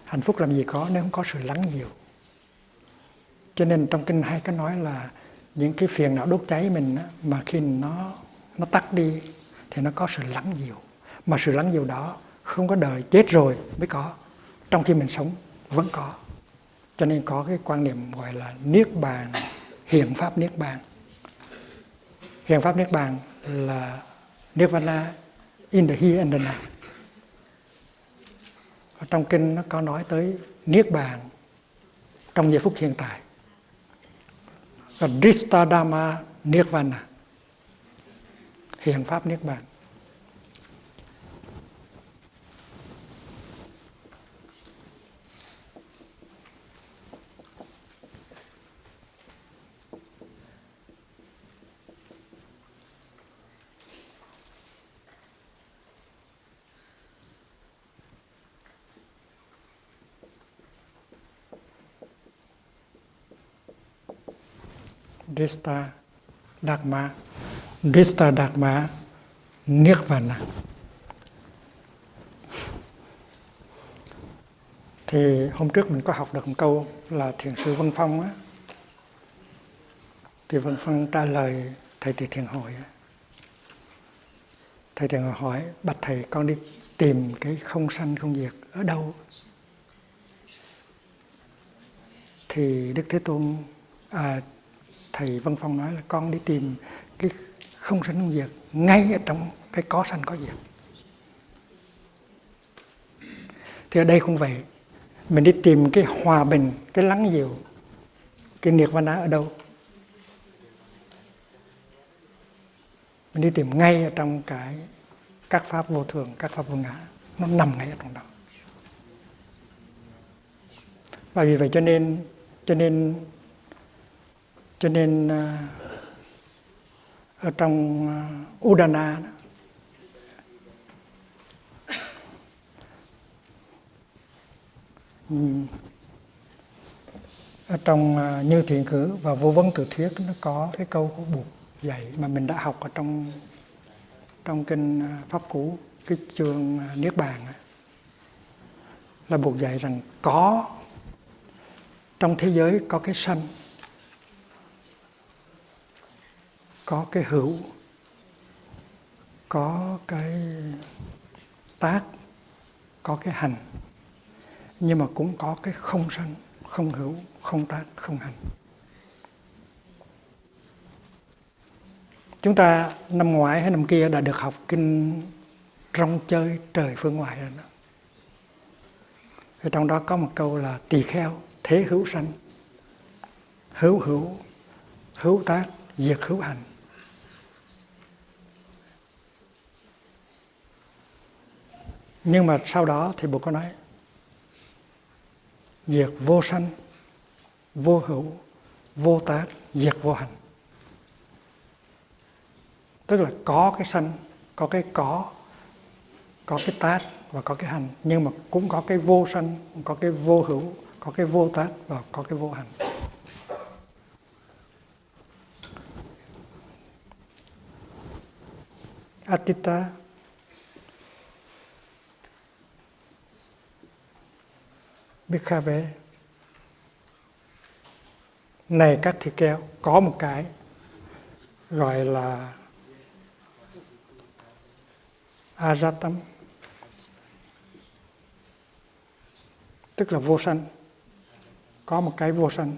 hạnh phúc làm gì có nếu không có sự lắng dịu. Cho nên trong kinh hay có nói là những cái phiền não đốt cháy mình mà khi nó tắt đi thì nó có sự lắng dịu. Mà sự lắng dịu đó không có đời chết rồi mới có, trong khi mình sống vẫn có. Cho nên có cái quan niệm gọi là Niết Bàn, hiện pháp Niết Bàn. Hiện pháp Niết Bàn là Nirvana in the here and the now. Ở trong kinh nó có nói tới Niết Bàn trong giây phút hiện tại. Và Dristadama Nirvana, hiện pháp Niết Bàn. Drista Dharma Nirvana. Thì hôm trước mình có học được một câu là Thiền sư Vân Phong á, thì Vân Phong trả lời thầy Tỳ Thiền Hội. Thầy Thiền Hội hỏi: bạch thầy, con đi tìm cái không sanh không diệt ở đâu? Thì Đức Thế Tôn, thầy Vân Phong nói là con đi tìm cái không sanh không diệt ngay ở trong cái có sanh có diệt. Thì ở đây cũng vậy, mình đi tìm cái hòa bình, cái lắng dịu, cái nirvana ở đâu? Mình đi tìm ngay ở trong các pháp vô thường, các pháp vô ngã, nó nằm ngay ở trong đó. Và vì vậy cho nên ở trong Udana đó, ở trong Như Thiện Cử và Vô Vấn Tự Thuyết, nó có cái câu của Bụt dạy mà mình đã học ở trong kinh Pháp Cú, cái chương Niết Bàn, là Bụt dạy rằng có trong thế giới có cái sanh, có cái hữu, có cái tác, có cái hành, nhưng mà cũng có cái không sanh, không hữu, không tác, không hành. Chúng ta năm ngoái hay năm kia đã được học kinh Rong Chơi Trời Phương Ngoại rồi đó. Ở trong đó có một câu là tỳ kheo thế hữu sanh, hữu hữu, hữu tác, diệt hữu hành. Nhưng mà sau đó thì Bụt có nói diệt vô sanh, vô hữu, vô tác, diệt vô hành. Tức là có cái sanh, có cái tác và có cái hành, nhưng mà cũng có cái vô sanh, có cái vô hữu, có cái vô tác và có cái vô hành. Atita Bhikkhavé, này các thịt keo, có một cái gọi là Ajatam, tức là vô sanh. Có một cái vô sanh.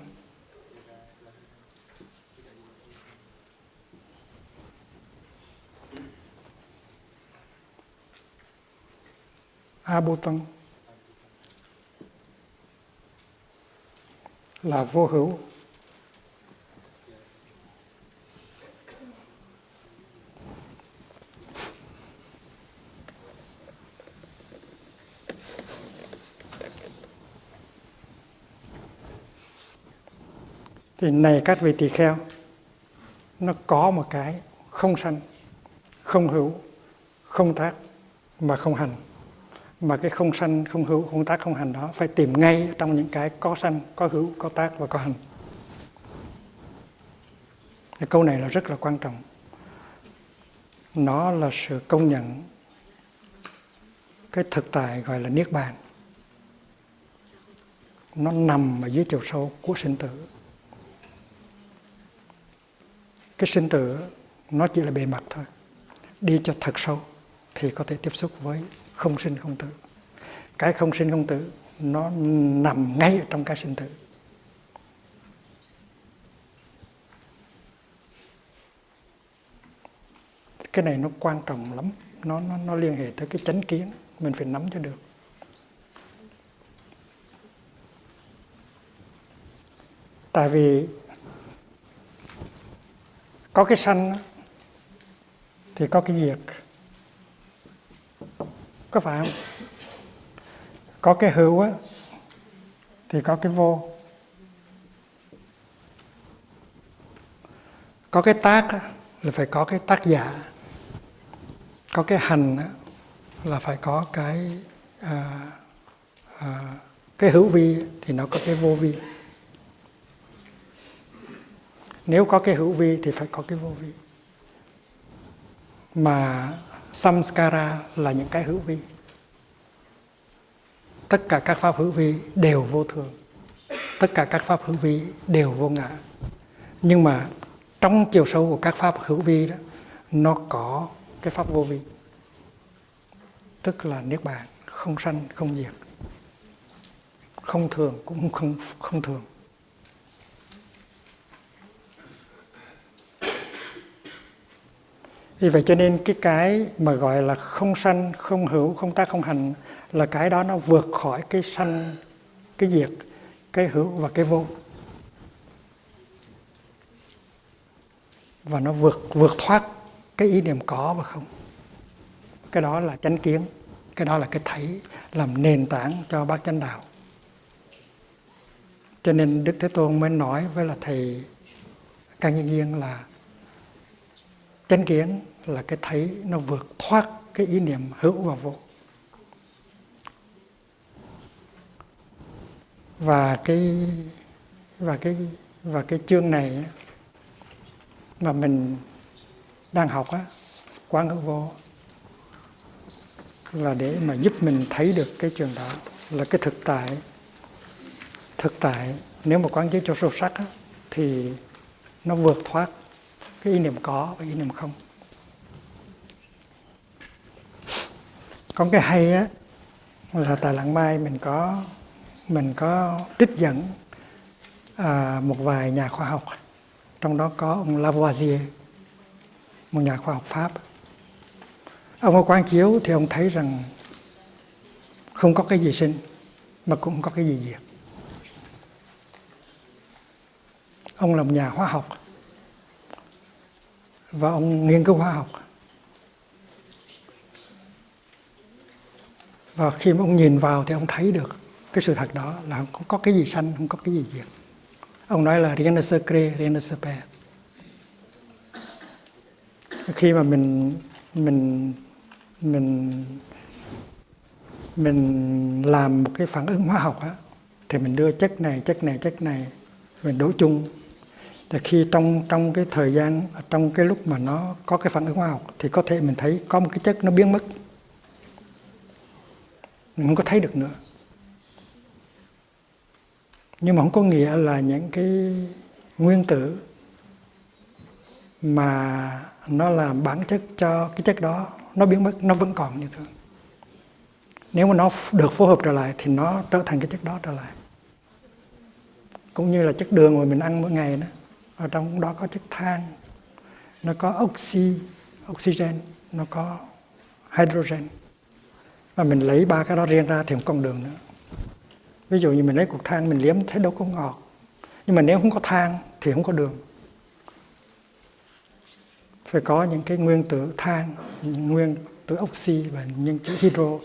Abhutan là vô hữu. Thì này các vị tỳ kheo, nó có một cái không sanh, không hữu, không tác mà không hành. Mà cái không sanh, không hữu, không tác, không hành đó phải tìm ngay trong những cái có sanh, có hữu, có tác và có hành. Cái câu này là rất là quan trọng. Nó là sự công nhận cái thực tại gọi là Niết Bàn. Nó nằm ở dưới chiều sâu của sinh tử. Cái sinh tử nó chỉ là bề mặt thôi. Đi cho thật sâu thì có thể tiếp xúc với không sinh không tử. Cái không sinh không tử nó nằm ngay ở trong cái sinh tử. Cái này nó quan trọng lắm. Nó liên hệ tới cái chánh kiến. Mình phải nắm cho được. Tại vì có cái sanh thì có cái diệt. Có phải không? Có cái hữu á, thì có cái vô. Có cái tác á, là phải có cái tác giả. Có cái hành á, là phải có cái hữu vi thì nó có cái vô vi. Nếu có cái hữu vi thì phải có cái vô vi. Mà samskara là những cái hữu vi. tất cả các pháp hữu vi đều vô thường, tất cả các pháp hữu vi đều vô ngã. Nhưng mà trong chiều sâu của các pháp hữu vi đó, nó có cái pháp vô vi, tức là niết bàn, không sanh không diệt, không thường cũng không thường. Vì vậy cho nên cái mà gọi là không sanh, không hữu, không tác, không hành là cái đó nó vượt khỏi cái sanh, cái diệt, cái hữu và cái vô. Và nó vượt thoát cái ý niệm có và không. Cái đó là chánh kiến, cái đó là cái thấy làm nền tảng cho bát chánh đạo. Cho nên Đức Thế Tôn mới nói với là thầy Can Nhân Viên là chánh kiến là cái thấy nó vượt thoát cái ý niệm hữu và vô. Và cái chương này mà mình đang học á, Quán Hữu Vô, là để mà giúp mình thấy được cái trường đó là cái thực tại nếu mà quán chiếu cho sâu sắc á, thì nó vượt thoát cái ý niệm có và ý niệm không. Còn cái hay á là tại Lạng Mai mình có trích dẫn một vài nhà khoa học, trong đó có ông Lavoisier, một nhà khoa học Pháp. Ông ở quán chiếu thì ông thấy rằng không có cái gì sinh mà cũng không có cái gì diệt. Ông là một nhà hóa học và ông nghiên cứu hóa học. Và khi mà ông nhìn vào thì ông thấy được cái sự thật đó là không có cái gì sanh, không có cái gì diệt. Ông nói là rien ne se crée, rien ne se perd. Khi mà mình làm một cái phản ứng hóa học á, thì mình đưa chất này, mình đổ chung. Thì khi trong cái thời gian, trong cái lúc mà nó có cái phản ứng hóa học thì có thể mình thấy có một cái chất nó biến mất. Mình không có thấy được nữa. Nhưng mà không có nghĩa là những cái nguyên tử mà nó làm bản chất cho cái chất đó nó biến mất, nó vẫn còn như thường. Nếu mà nó được phối hợp trở lại thì nó trở thành cái chất đó trở lại. Cũng như là chất đường mà mình ăn mỗi ngày đó, ở trong đó có chất than, nó có oxygen, nó có hydrogen. Và mình lấy ba cái đó riêng ra thì không còn đường nữa. Ví dụ như mình lấy cục than mình liếm thấy đâu có ngọt. Nhưng mà nếu không có than thì không có đường. Phải có những cái nguyên tử than, nguyên tử oxy và những cái hydro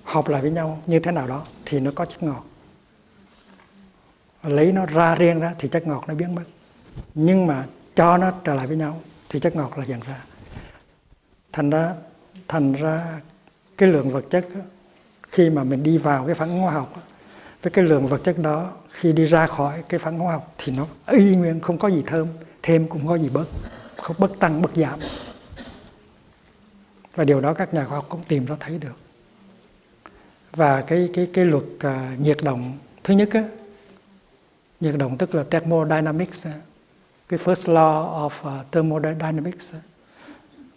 hợp lại với nhau như thế nào đó thì nó có chất ngọt. Lấy nó ra riêng ra thì chất ngọt nó biến mất. Nhưng mà cho nó trở lại với nhau thì chất ngọt là hiện ra. Thành ra cái lượng vật chất khi mà mình đi vào cái phản ứng hóa học với cái lượng vật chất đó khi đi ra khỏi cái phản ứng hóa học thì nó y nguyên, không có gì thêm cũng không có gì bớt, không bất tăng bất giảm. Và điều đó các nhà khoa học cũng tìm ra thấy được. Và cái luật nhiệt động thứ nhất á, nhiệt động tức là thermodynamics, cái first law of thermodynamics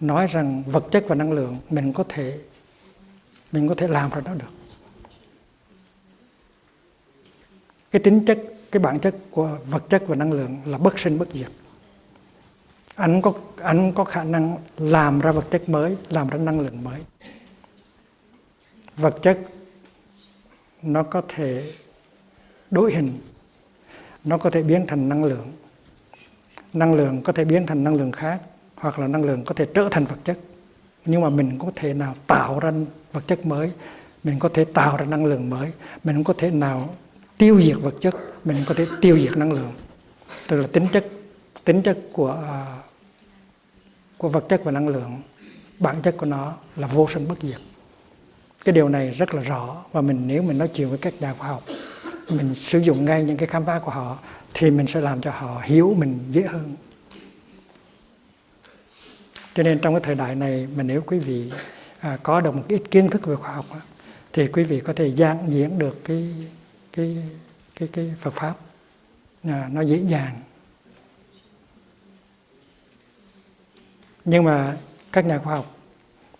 nói rằng vật chất và năng lượng mình có thể làm ra nó được. Cái tính chất, cái bản chất của vật chất và năng lượng là bất sinh bất diệt. Anh có khả năng làm ra vật chất mới, làm ra năng lượng mới. Vật chất nó có thể đổi hình, nó có thể biến thành năng lượng. Năng lượng có thể biến thành năng lượng khác, hoặc là năng lượng có thể trở thành vật chất. Nhưng mà mình có thể nào tạo ra vật chất mới, mình có thể tạo ra năng lượng mới, mình không có thể nào tiêu diệt vật chất, mình có thể tiêu diệt năng lượng. Tức là tính chất của vật chất và năng lượng, bản chất của nó là vô sinh bất diệt. Cái điều này rất là rõ, và nếu mình nói chuyện với các nhà khoa học, mình sử dụng ngay những cái khám phá của họ thì mình sẽ làm cho họ hiểu mình dễ hơn. Cho nên trong cái thời đại này mà nếu quý vị có được một ít kiến thức về khoa học thì quý vị có thể giảng diễn được cái Phật pháp nó dễ dàng. Nhưng mà các nhà khoa học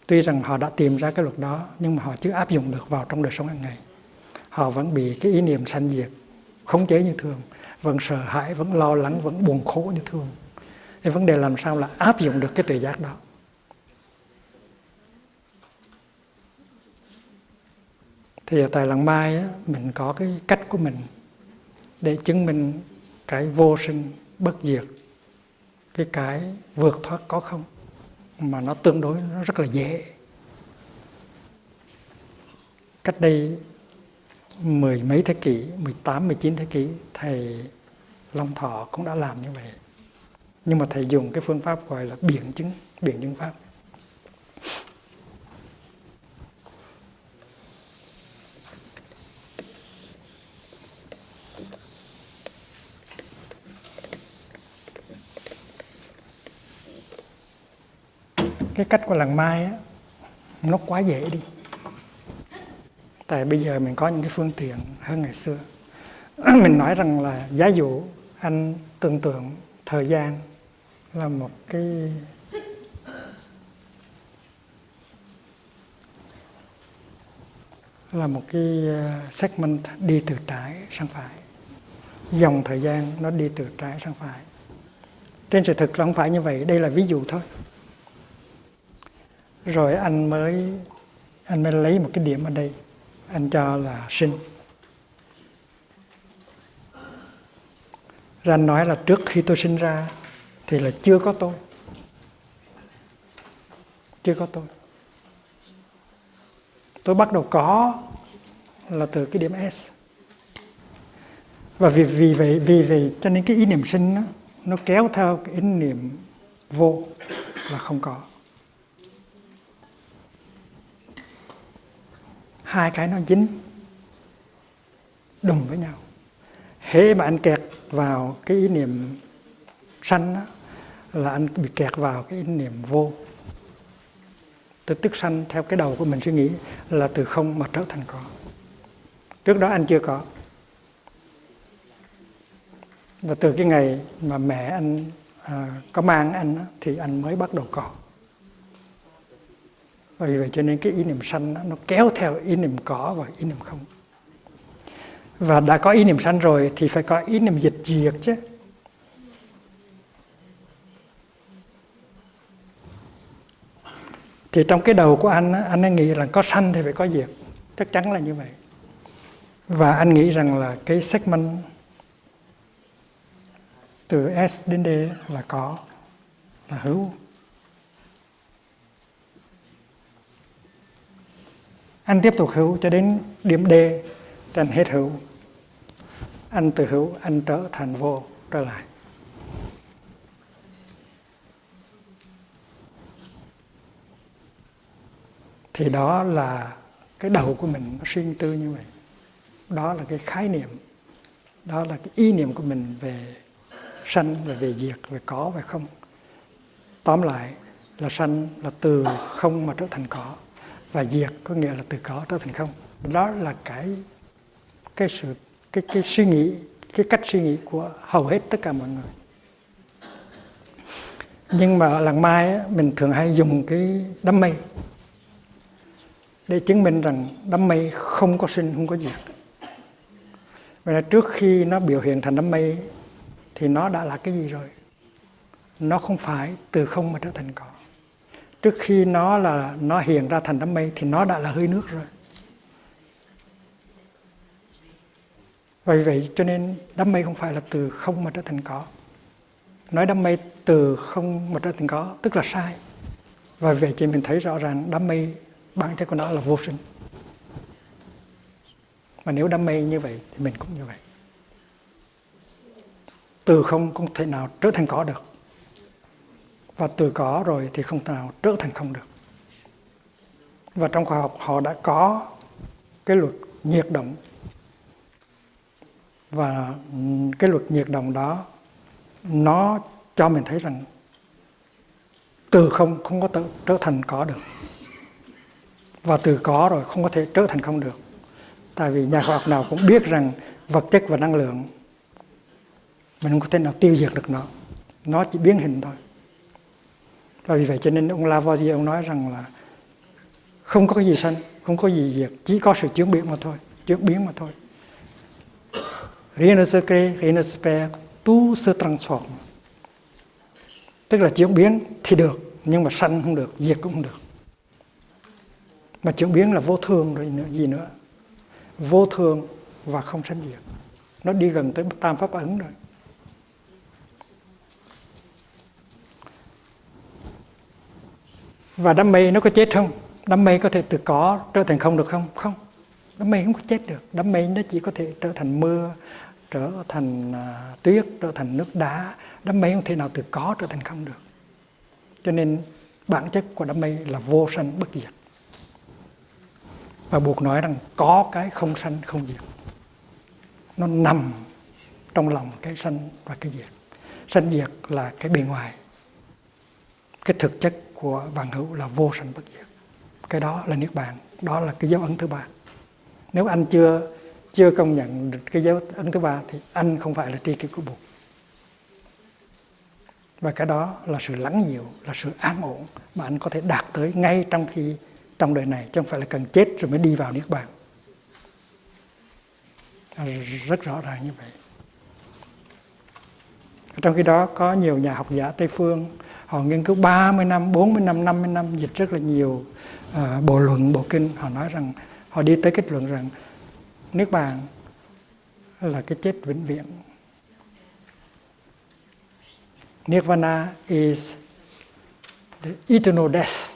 tuy rằng họ đã tìm ra cái luật đó, nhưng mà họ chưa áp dụng được vào trong đời sống hàng ngày. Họ vẫn bị cái ý niệm sanh diệt khống chế như thường, vẫn sợ hãi, vẫn lo lắng, vẫn buồn khổ như thường. Thì vấn đề làm sao là áp dụng được cái tuệ giác đó. Thì ở tại Làng Mai á, mình có cái cách của mình để chứng minh cái vô sinh bất diệt, cái vượt thoát có không, mà nó tương đối nó rất là dễ. Cách đây 10 mấy thế kỷ, 18, 19 thế kỷ, thầy Long Thọ cũng đã làm như vậy. Nhưng mà thầy dùng cái phương pháp gọi là biện chứng pháp. Cái cách của Làng Mai á, nó quá dễ đi. Tại bây giờ mình có những cái phương tiện hơn ngày xưa. Mình nói rằng là giả dụ anh tưởng tượng thời gian là một cái segment đi từ trái sang phải. Dòng thời gian nó đi từ trái sang phải. Trên sự thực là không phải như vậy, đây là ví dụ thôi. Rồi anh mới lấy một cái điểm ở đây, anh cho là sinh. Rồi anh nói là trước khi tôi sinh ra thì là chưa có tôi. Chưa có tôi. Tôi bắt đầu có là từ cái điểm S. Và vì vậy cho nên cái ý niệm sinh đó, nó kéo theo cái ý niệm vô là không có. Hai cái nó dính đùng với nhau. Hễ mà anh kẹt vào cái ý niệm sanh đó, là anh bị kẹt vào cái ý niệm vô. Tức sanh theo cái đầu của mình suy nghĩ là từ không mà trở thành có. Trước đó anh chưa có. Và từ cái ngày mà mẹ anh có mang anh đó, thì anh mới bắt đầu có. Vì vậy cho nên cái ý niệm sanh đó, nó kéo theo ý niệm có và ý niệm không. Và đã có ý niệm sanh rồi thì phải có ý niệm diệt chứ. Thì trong cái đầu của anh ấy nghĩ là có sanh thì phải có diệt. Chắc chắn là như vậy. Và anh nghĩ rằng là cái segment từ S đến D là có, là hữu. Anh tiếp tục hữu cho đến điểm D, thì anh hết hữu. Anh từ hữu, anh trở thành vô trở lại. Thì đó là cái đầu của mình nó suy tư như vậy. Đó là cái khái niệm, đó là cái ý niệm của mình về sanh, về diệt, về có và không. Tóm lại là sanh là từ không mà trở thành có, và diệt có nghĩa là từ có trở thành không. Đó là cái suy nghĩ, cái cách suy nghĩ của hầu hết tất cả mọi người. Nhưng mà ở Làng Mai á, mình thường hay dùng cái đám mây để chứng minh rằng đám mây không có sinh, không có diệt. Vậy là trước khi nó biểu hiện thành đám mây thì nó đã là cái gì rồi? Nó không phải từ không mà trở thành có. Trước khi nó hiện ra thành đám mây thì nó đã là hơi nước rồi. Vì vậy cho nên đám mây không phải là từ không mà trở thành có. Nói đám mây từ không mà trở thành có tức là sai. Và vì vậy cho mình thấy rõ ràng đám mây bản chất của nó là vô sinh. Mà nếu đám mây như vậy thì mình cũng như vậy. Từ không thể nào trở thành có được. Và từ có rồi thì không thể nào trở thành không được. Và trong khoa học họ đã có cái luật nhiệt động. Và cái luật nhiệt động đó nó cho mình thấy rằng từ không có trở thành có được. Và từ có rồi không có thể trở thành không được. Tại vì nhà khoa học nào cũng biết rằng vật chất và năng lượng mình không có thể nào tiêu diệt được nó chỉ biến hình thôi. Và vì vậy cho nên ông Lavoisier ông nói rằng là không có cái gì sanh, không có gì diệt, chỉ có sự chuyển biến mà thôi, chuyển biến mà thôi. Rien ne se crée, rien ne se perd, tout se transforme. Tức là chuyển biến thì được, nhưng mà sanh không được, diệt cũng không được. Mà chuyển biến là vô thường rồi gì nữa. Vô thường và không sanh diệt. Nó đi gần tới tam pháp ấn rồi. Và đám mây nó có chết không? Đám mây có thể từ có trở thành không được không? Không. Đám mây không có chết được. Đám mây nó chỉ có thể trở thành mưa, trở thành tuyết, trở thành nước đá. Đám mây không thể nào từ có trở thành không được. Cho nên bản chất của đám mây là vô sanh bất diệt. Và buộc nói rằng có cái không sanh không diệt. Nó nằm trong lòng cái sanh và cái diệt. Sanh diệt là cái bề ngoài. Cái thực chất của vạn hữu là vô sanh bất diệt. Cái đó là niết bàn, đó là cái dấu ấn thứ ba. Nếu anh chưa công nhận được cái dấu ấn thứ ba thì anh không phải là tri kỷ của Bụt. Và cái đó là sự lắng dịu, là sự an ổn mà anh có thể đạt tới ngay trong đời này, chứ không phải là cần chết rồi mới đi vào niết bàn. Rất rõ ràng như vậy. Trong khi đó có nhiều nhà học giả Tây Phương, họ nghiên cứu 30 năm, 40 năm, 50 năm, dịch rất là nhiều bộ luận, bộ kinh. Họ nói rằng, họ đi tới kết luận rằng niết bàn là cái chết vĩnh viễn. Nirvana is the eternal death.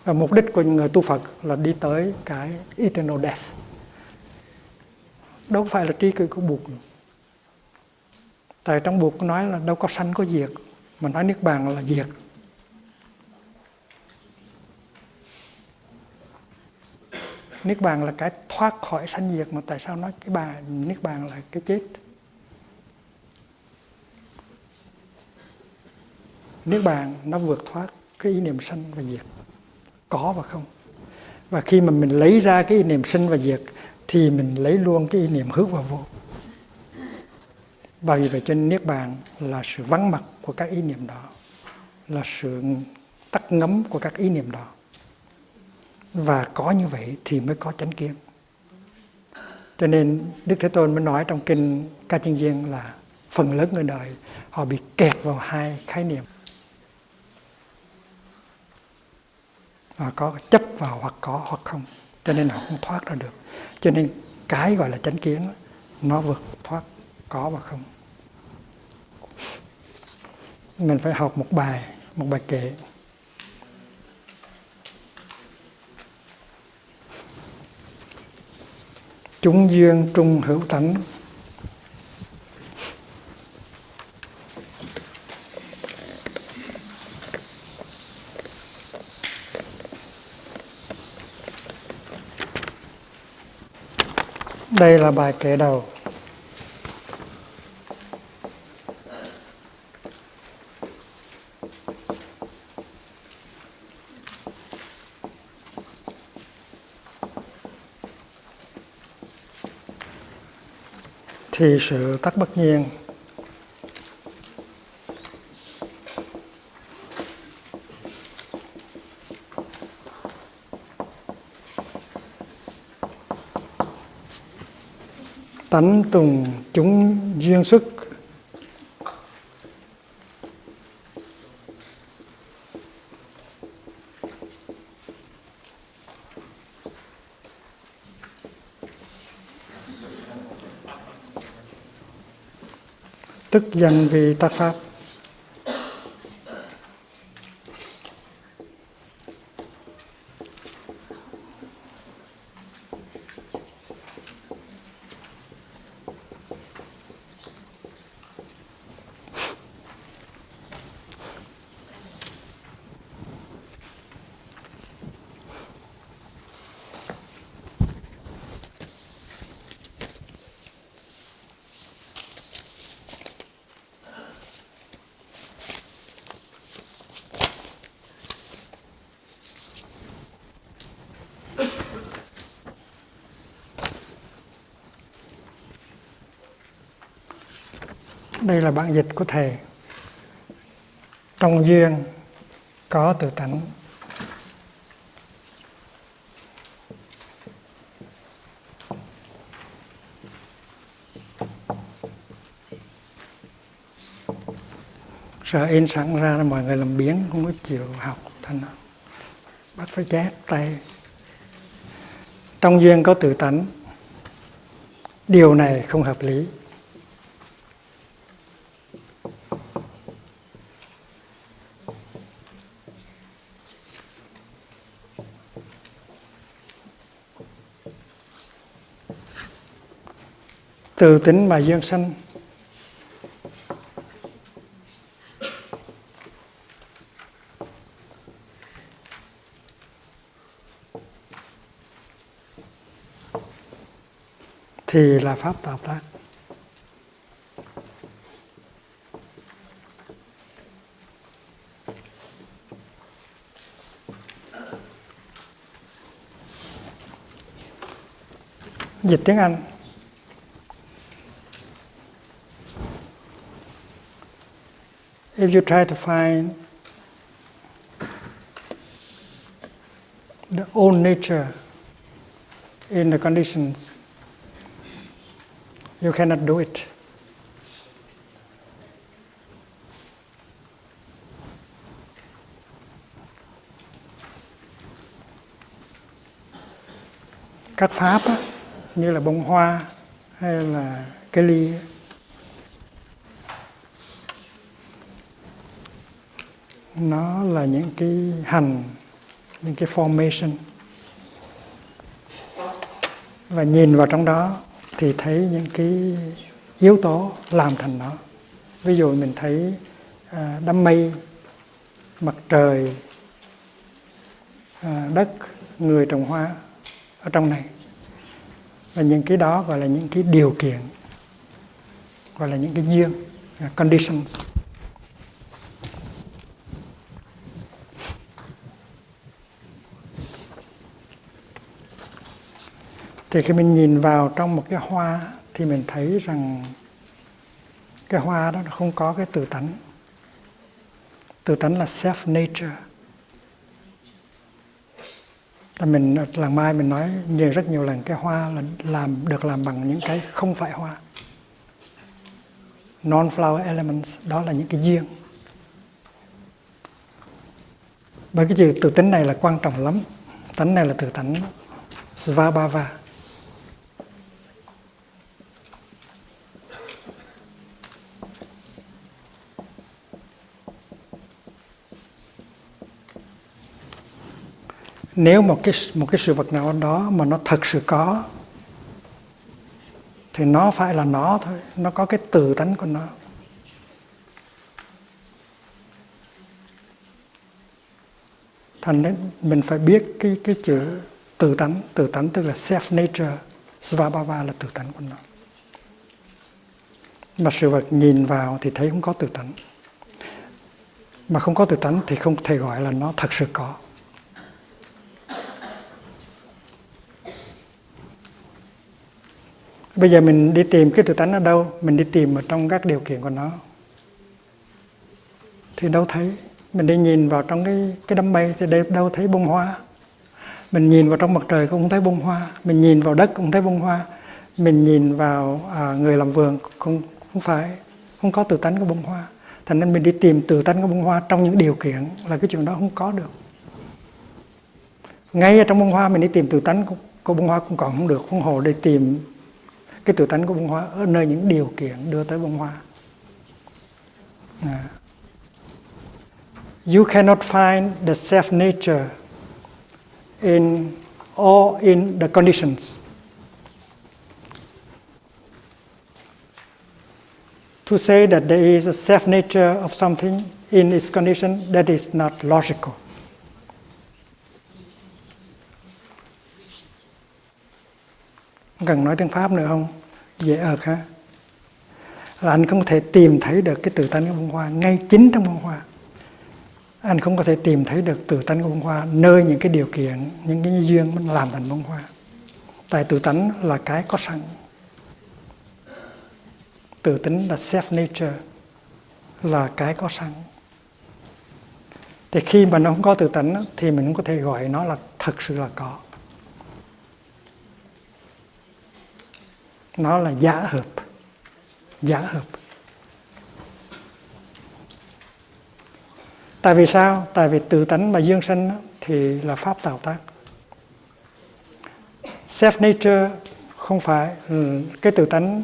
Và mục đích của người tu Phật là đi tới cái eternal death. Đâu phải là tri kỷ của Bụt. Tại trong Bụt nói là đâu có sanh có diệt, mà nói niết bàn là diệt. Niết bàn là cái thoát khỏi sanh diệt, mà tại sao nói niết bàn là cái chết? Niết bàn nó vượt thoát cái ý niệm sanh và diệt, có và không. Và khi mà mình lấy ra cái ý niệm sinh và diệt thì mình lấy luôn cái ý niệm hữu và vô. Và vì vậy cho nên niết bàn là sự vắng mặt của các ý niệm đó, là sự tắt ngấm của các ý niệm đó. Và có như vậy thì mới có chánh kiến. Cho nên Đức Thế Tôn mới nói trong kinh Ca Chiên Giên là phần lớn người đời họ bị kẹt vào hai khái niệm. Và có chấp vào hoặc có hoặc không. Cho nên họ không thoát ra được. Cho nên cái gọi là chánh kiến nó vượt thoát có và không. Mình phải học một bài kệ. Chúng duyên trung hữu tánh. Đây là bài kệ đầu. Thì sự tắc bất nhiên. Tánh tùng chúng duyên xuất. Tức danh vì tác pháp. Đây là bản dịch của Thầy. Trong duyên có tự tánh. Sợ in sẵn ra mọi người làm biếng, không có chịu học, thành bắt phải chép tay. Trong duyên có tự tánh. Điều này không hợp lý. Từ tính mà duyên sanh. Thì là pháp tạo tác. Dịch tiếng Anh. If you try to find the own nature in the conditions, you cannot do it. Các pháp á, như là bông hoa hay là cái ly, nó là những cái hành, những cái formation. Và nhìn vào trong đó thì thấy những cái yếu tố làm thành nó. Ví dụ mình thấy đám mây, mặt trời, đất, người trồng hoa ở trong này. Và những cái đó gọi là những cái điều kiện, gọi là những cái duyên, conditions. Thì khi mình nhìn vào trong một cái hoa thì mình thấy rằng cái hoa đó nó không có cái tự tánh. Tự tánh là self-nature. Mình làng Mai mình nói rất nhiều lần cái hoa là được làm bằng những cái không phải hoa. Non-flower elements, đó là những cái duyên. Bởi cái chữ tự tính này là quan trọng lắm. Tánh này là tự tánh Svabhava. Nếu một cái sự vật nào đó mà nó thật sự có thì nó phải là nó thôi, nó có cái tự tánh của nó. Thành nên mình phải biết cái chữ tự tánh tức là self-nature, Svabhava là tự tánh của nó. Mà sự vật nhìn vào thì thấy không có tự tánh. Mà không có tự tánh thì không thể gọi là nó thật sự có. Bây giờ mình đi tìm cái tự tánh ở đâu? Mình đi tìm ở trong các điều kiện của nó. Thì đâu thấy. Mình đi nhìn vào trong cái đám mây thì đâu thấy bông hoa. Mình nhìn vào trong mặt trời cũng không thấy bông hoa. Mình nhìn vào đất cũng không thấy bông hoa. Mình nhìn vào người làm vườn cũng không có tự tánh của bông hoa. Thành nên mình đi tìm tự tánh của bông hoa trong những điều kiện là cái chuyện đó không có được. Ngay ở trong bông hoa mình đi tìm tự tánh của bông hoa cũng còn không được. Huống hồ đi tìm cái tự tánh của bông hoa ở nơi những điều kiện đưa tới bông hoa. You cannot find the self-nature in the conditions. To say that there is a self-nature of something in its condition, that is not logical. Cần nói tiếng Pháp nữa không? Dễ ợt ha. Là anh không thể tìm thấy được cái tự tánh của bông hoa ngay chính trong bông hoa. Anh không có thể tìm thấy được tự tánh của bông hoa nơi những cái điều kiện, những cái duyên mình làm thành bông hoa. Tại tự tánh là cái có sẵn. tự tính là self nature, là cái có sẵn. Thì khi mà nó không có tự tánh thì mình cũng có thể gọi nó là thật sự là có. Nó là giả hợp. Giả hợp. Tại vì sao? Tại vì tự tánh mà dương sanh thì là pháp tạo tác. Self nature không phải cái tự tánh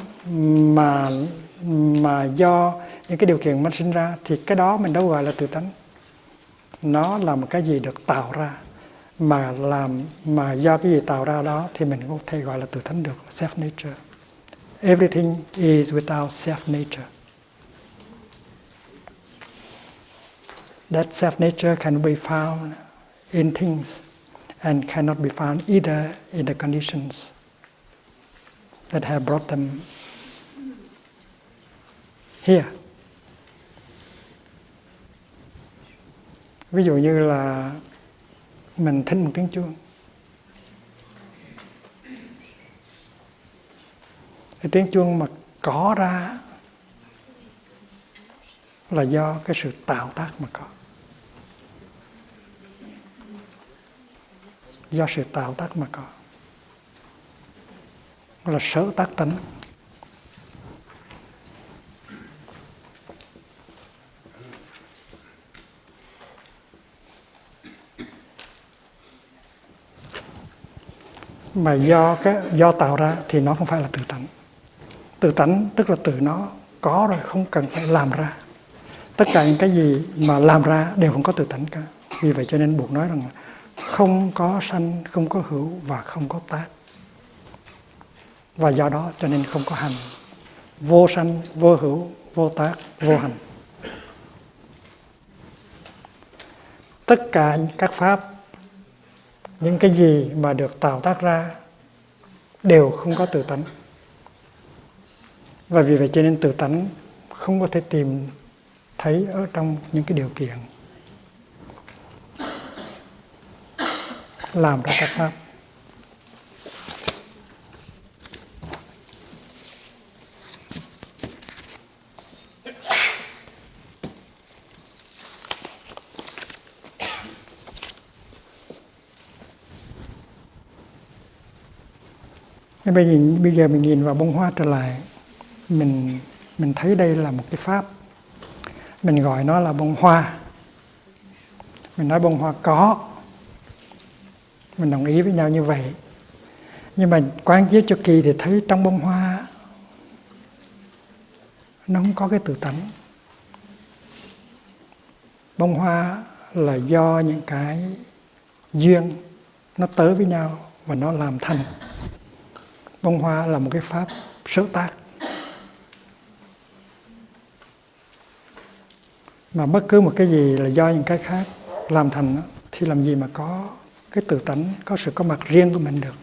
mà do những cái điều kiệnมันsinh ra, thì cái đó mình đâu gọi là tự tánh. Nó là một cái gì được tạo ra, mà do cái gì tạo ra đó thì mình có thể gọi là tự tánh được, self nature. Everything is without self nature. That self nature can be found in things and cannot be found either in the conditions that have brought them here. Ví dụ như là mình thính một tiếng chuông. Cái tiếng chuông mà có ra là do cái sự tạo tác mà có. Do sự tạo tác mà có. Là sở tác tánh. Mà do tạo ra thì nó không phải là tự tánh. Tự tánh tức là tự nó có rồi, không cần phải làm ra. Tất cả những cái gì mà làm ra đều không có tự tánh cả. Vì vậy cho nên Buddha nói rằng không có sanh, không có hữu và không có tác. Và do đó cho nên không có hành. Vô sanh, vô hữu, vô tác, vô hành. Tất cả các pháp, những cái gì mà được tạo tác ra đều không có tự tánh. Và vì vậy cho nên tự tánh không có thể tìm thấy ở trong những cái điều kiện làm ra các pháp. Bây giờ mình nhìn vào bông hoa trở lại, mình thấy đây là một cái pháp. Mình gọi nó là bông hoa. Mình nói bông hoa có. Mình đồng ý với nhau như vậy. Nhưng mà quán chiếu cho kỳ thì thấy trong bông hoa nó không có cái tự tánh. Bông hoa là do những cái duyên nó tới với nhau và nó làm thành. Bông hoa là một cái pháp sở tác. Mà bất cứ một cái gì là do những cái khác làm thành thì làm gì mà có cái tự tánh, có sự có mặt riêng của mình được.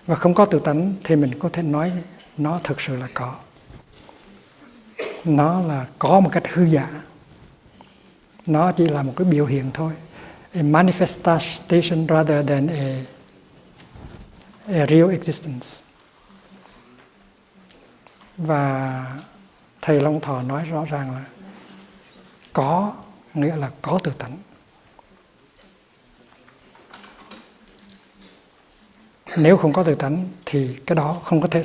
Và không có tự tánh thì mình có thể nói nó thực sự là có. Nó là có một cách hư giả. Nó chỉ là một cái biểu hiện thôi. A manifestation rather than a real existence. Và Thầy Long Thọ nói rõ ràng là có nghĩa là có tự tánh. Nếu không có tự tánh thì cái đó không có thể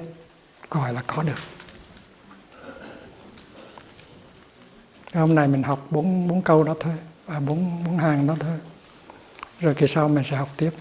gọi là có được. Hôm nay mình học bốn câu đó thôi, và bốn hàng đó thôi. Rồi kỳ sau mình sẽ học tiếp.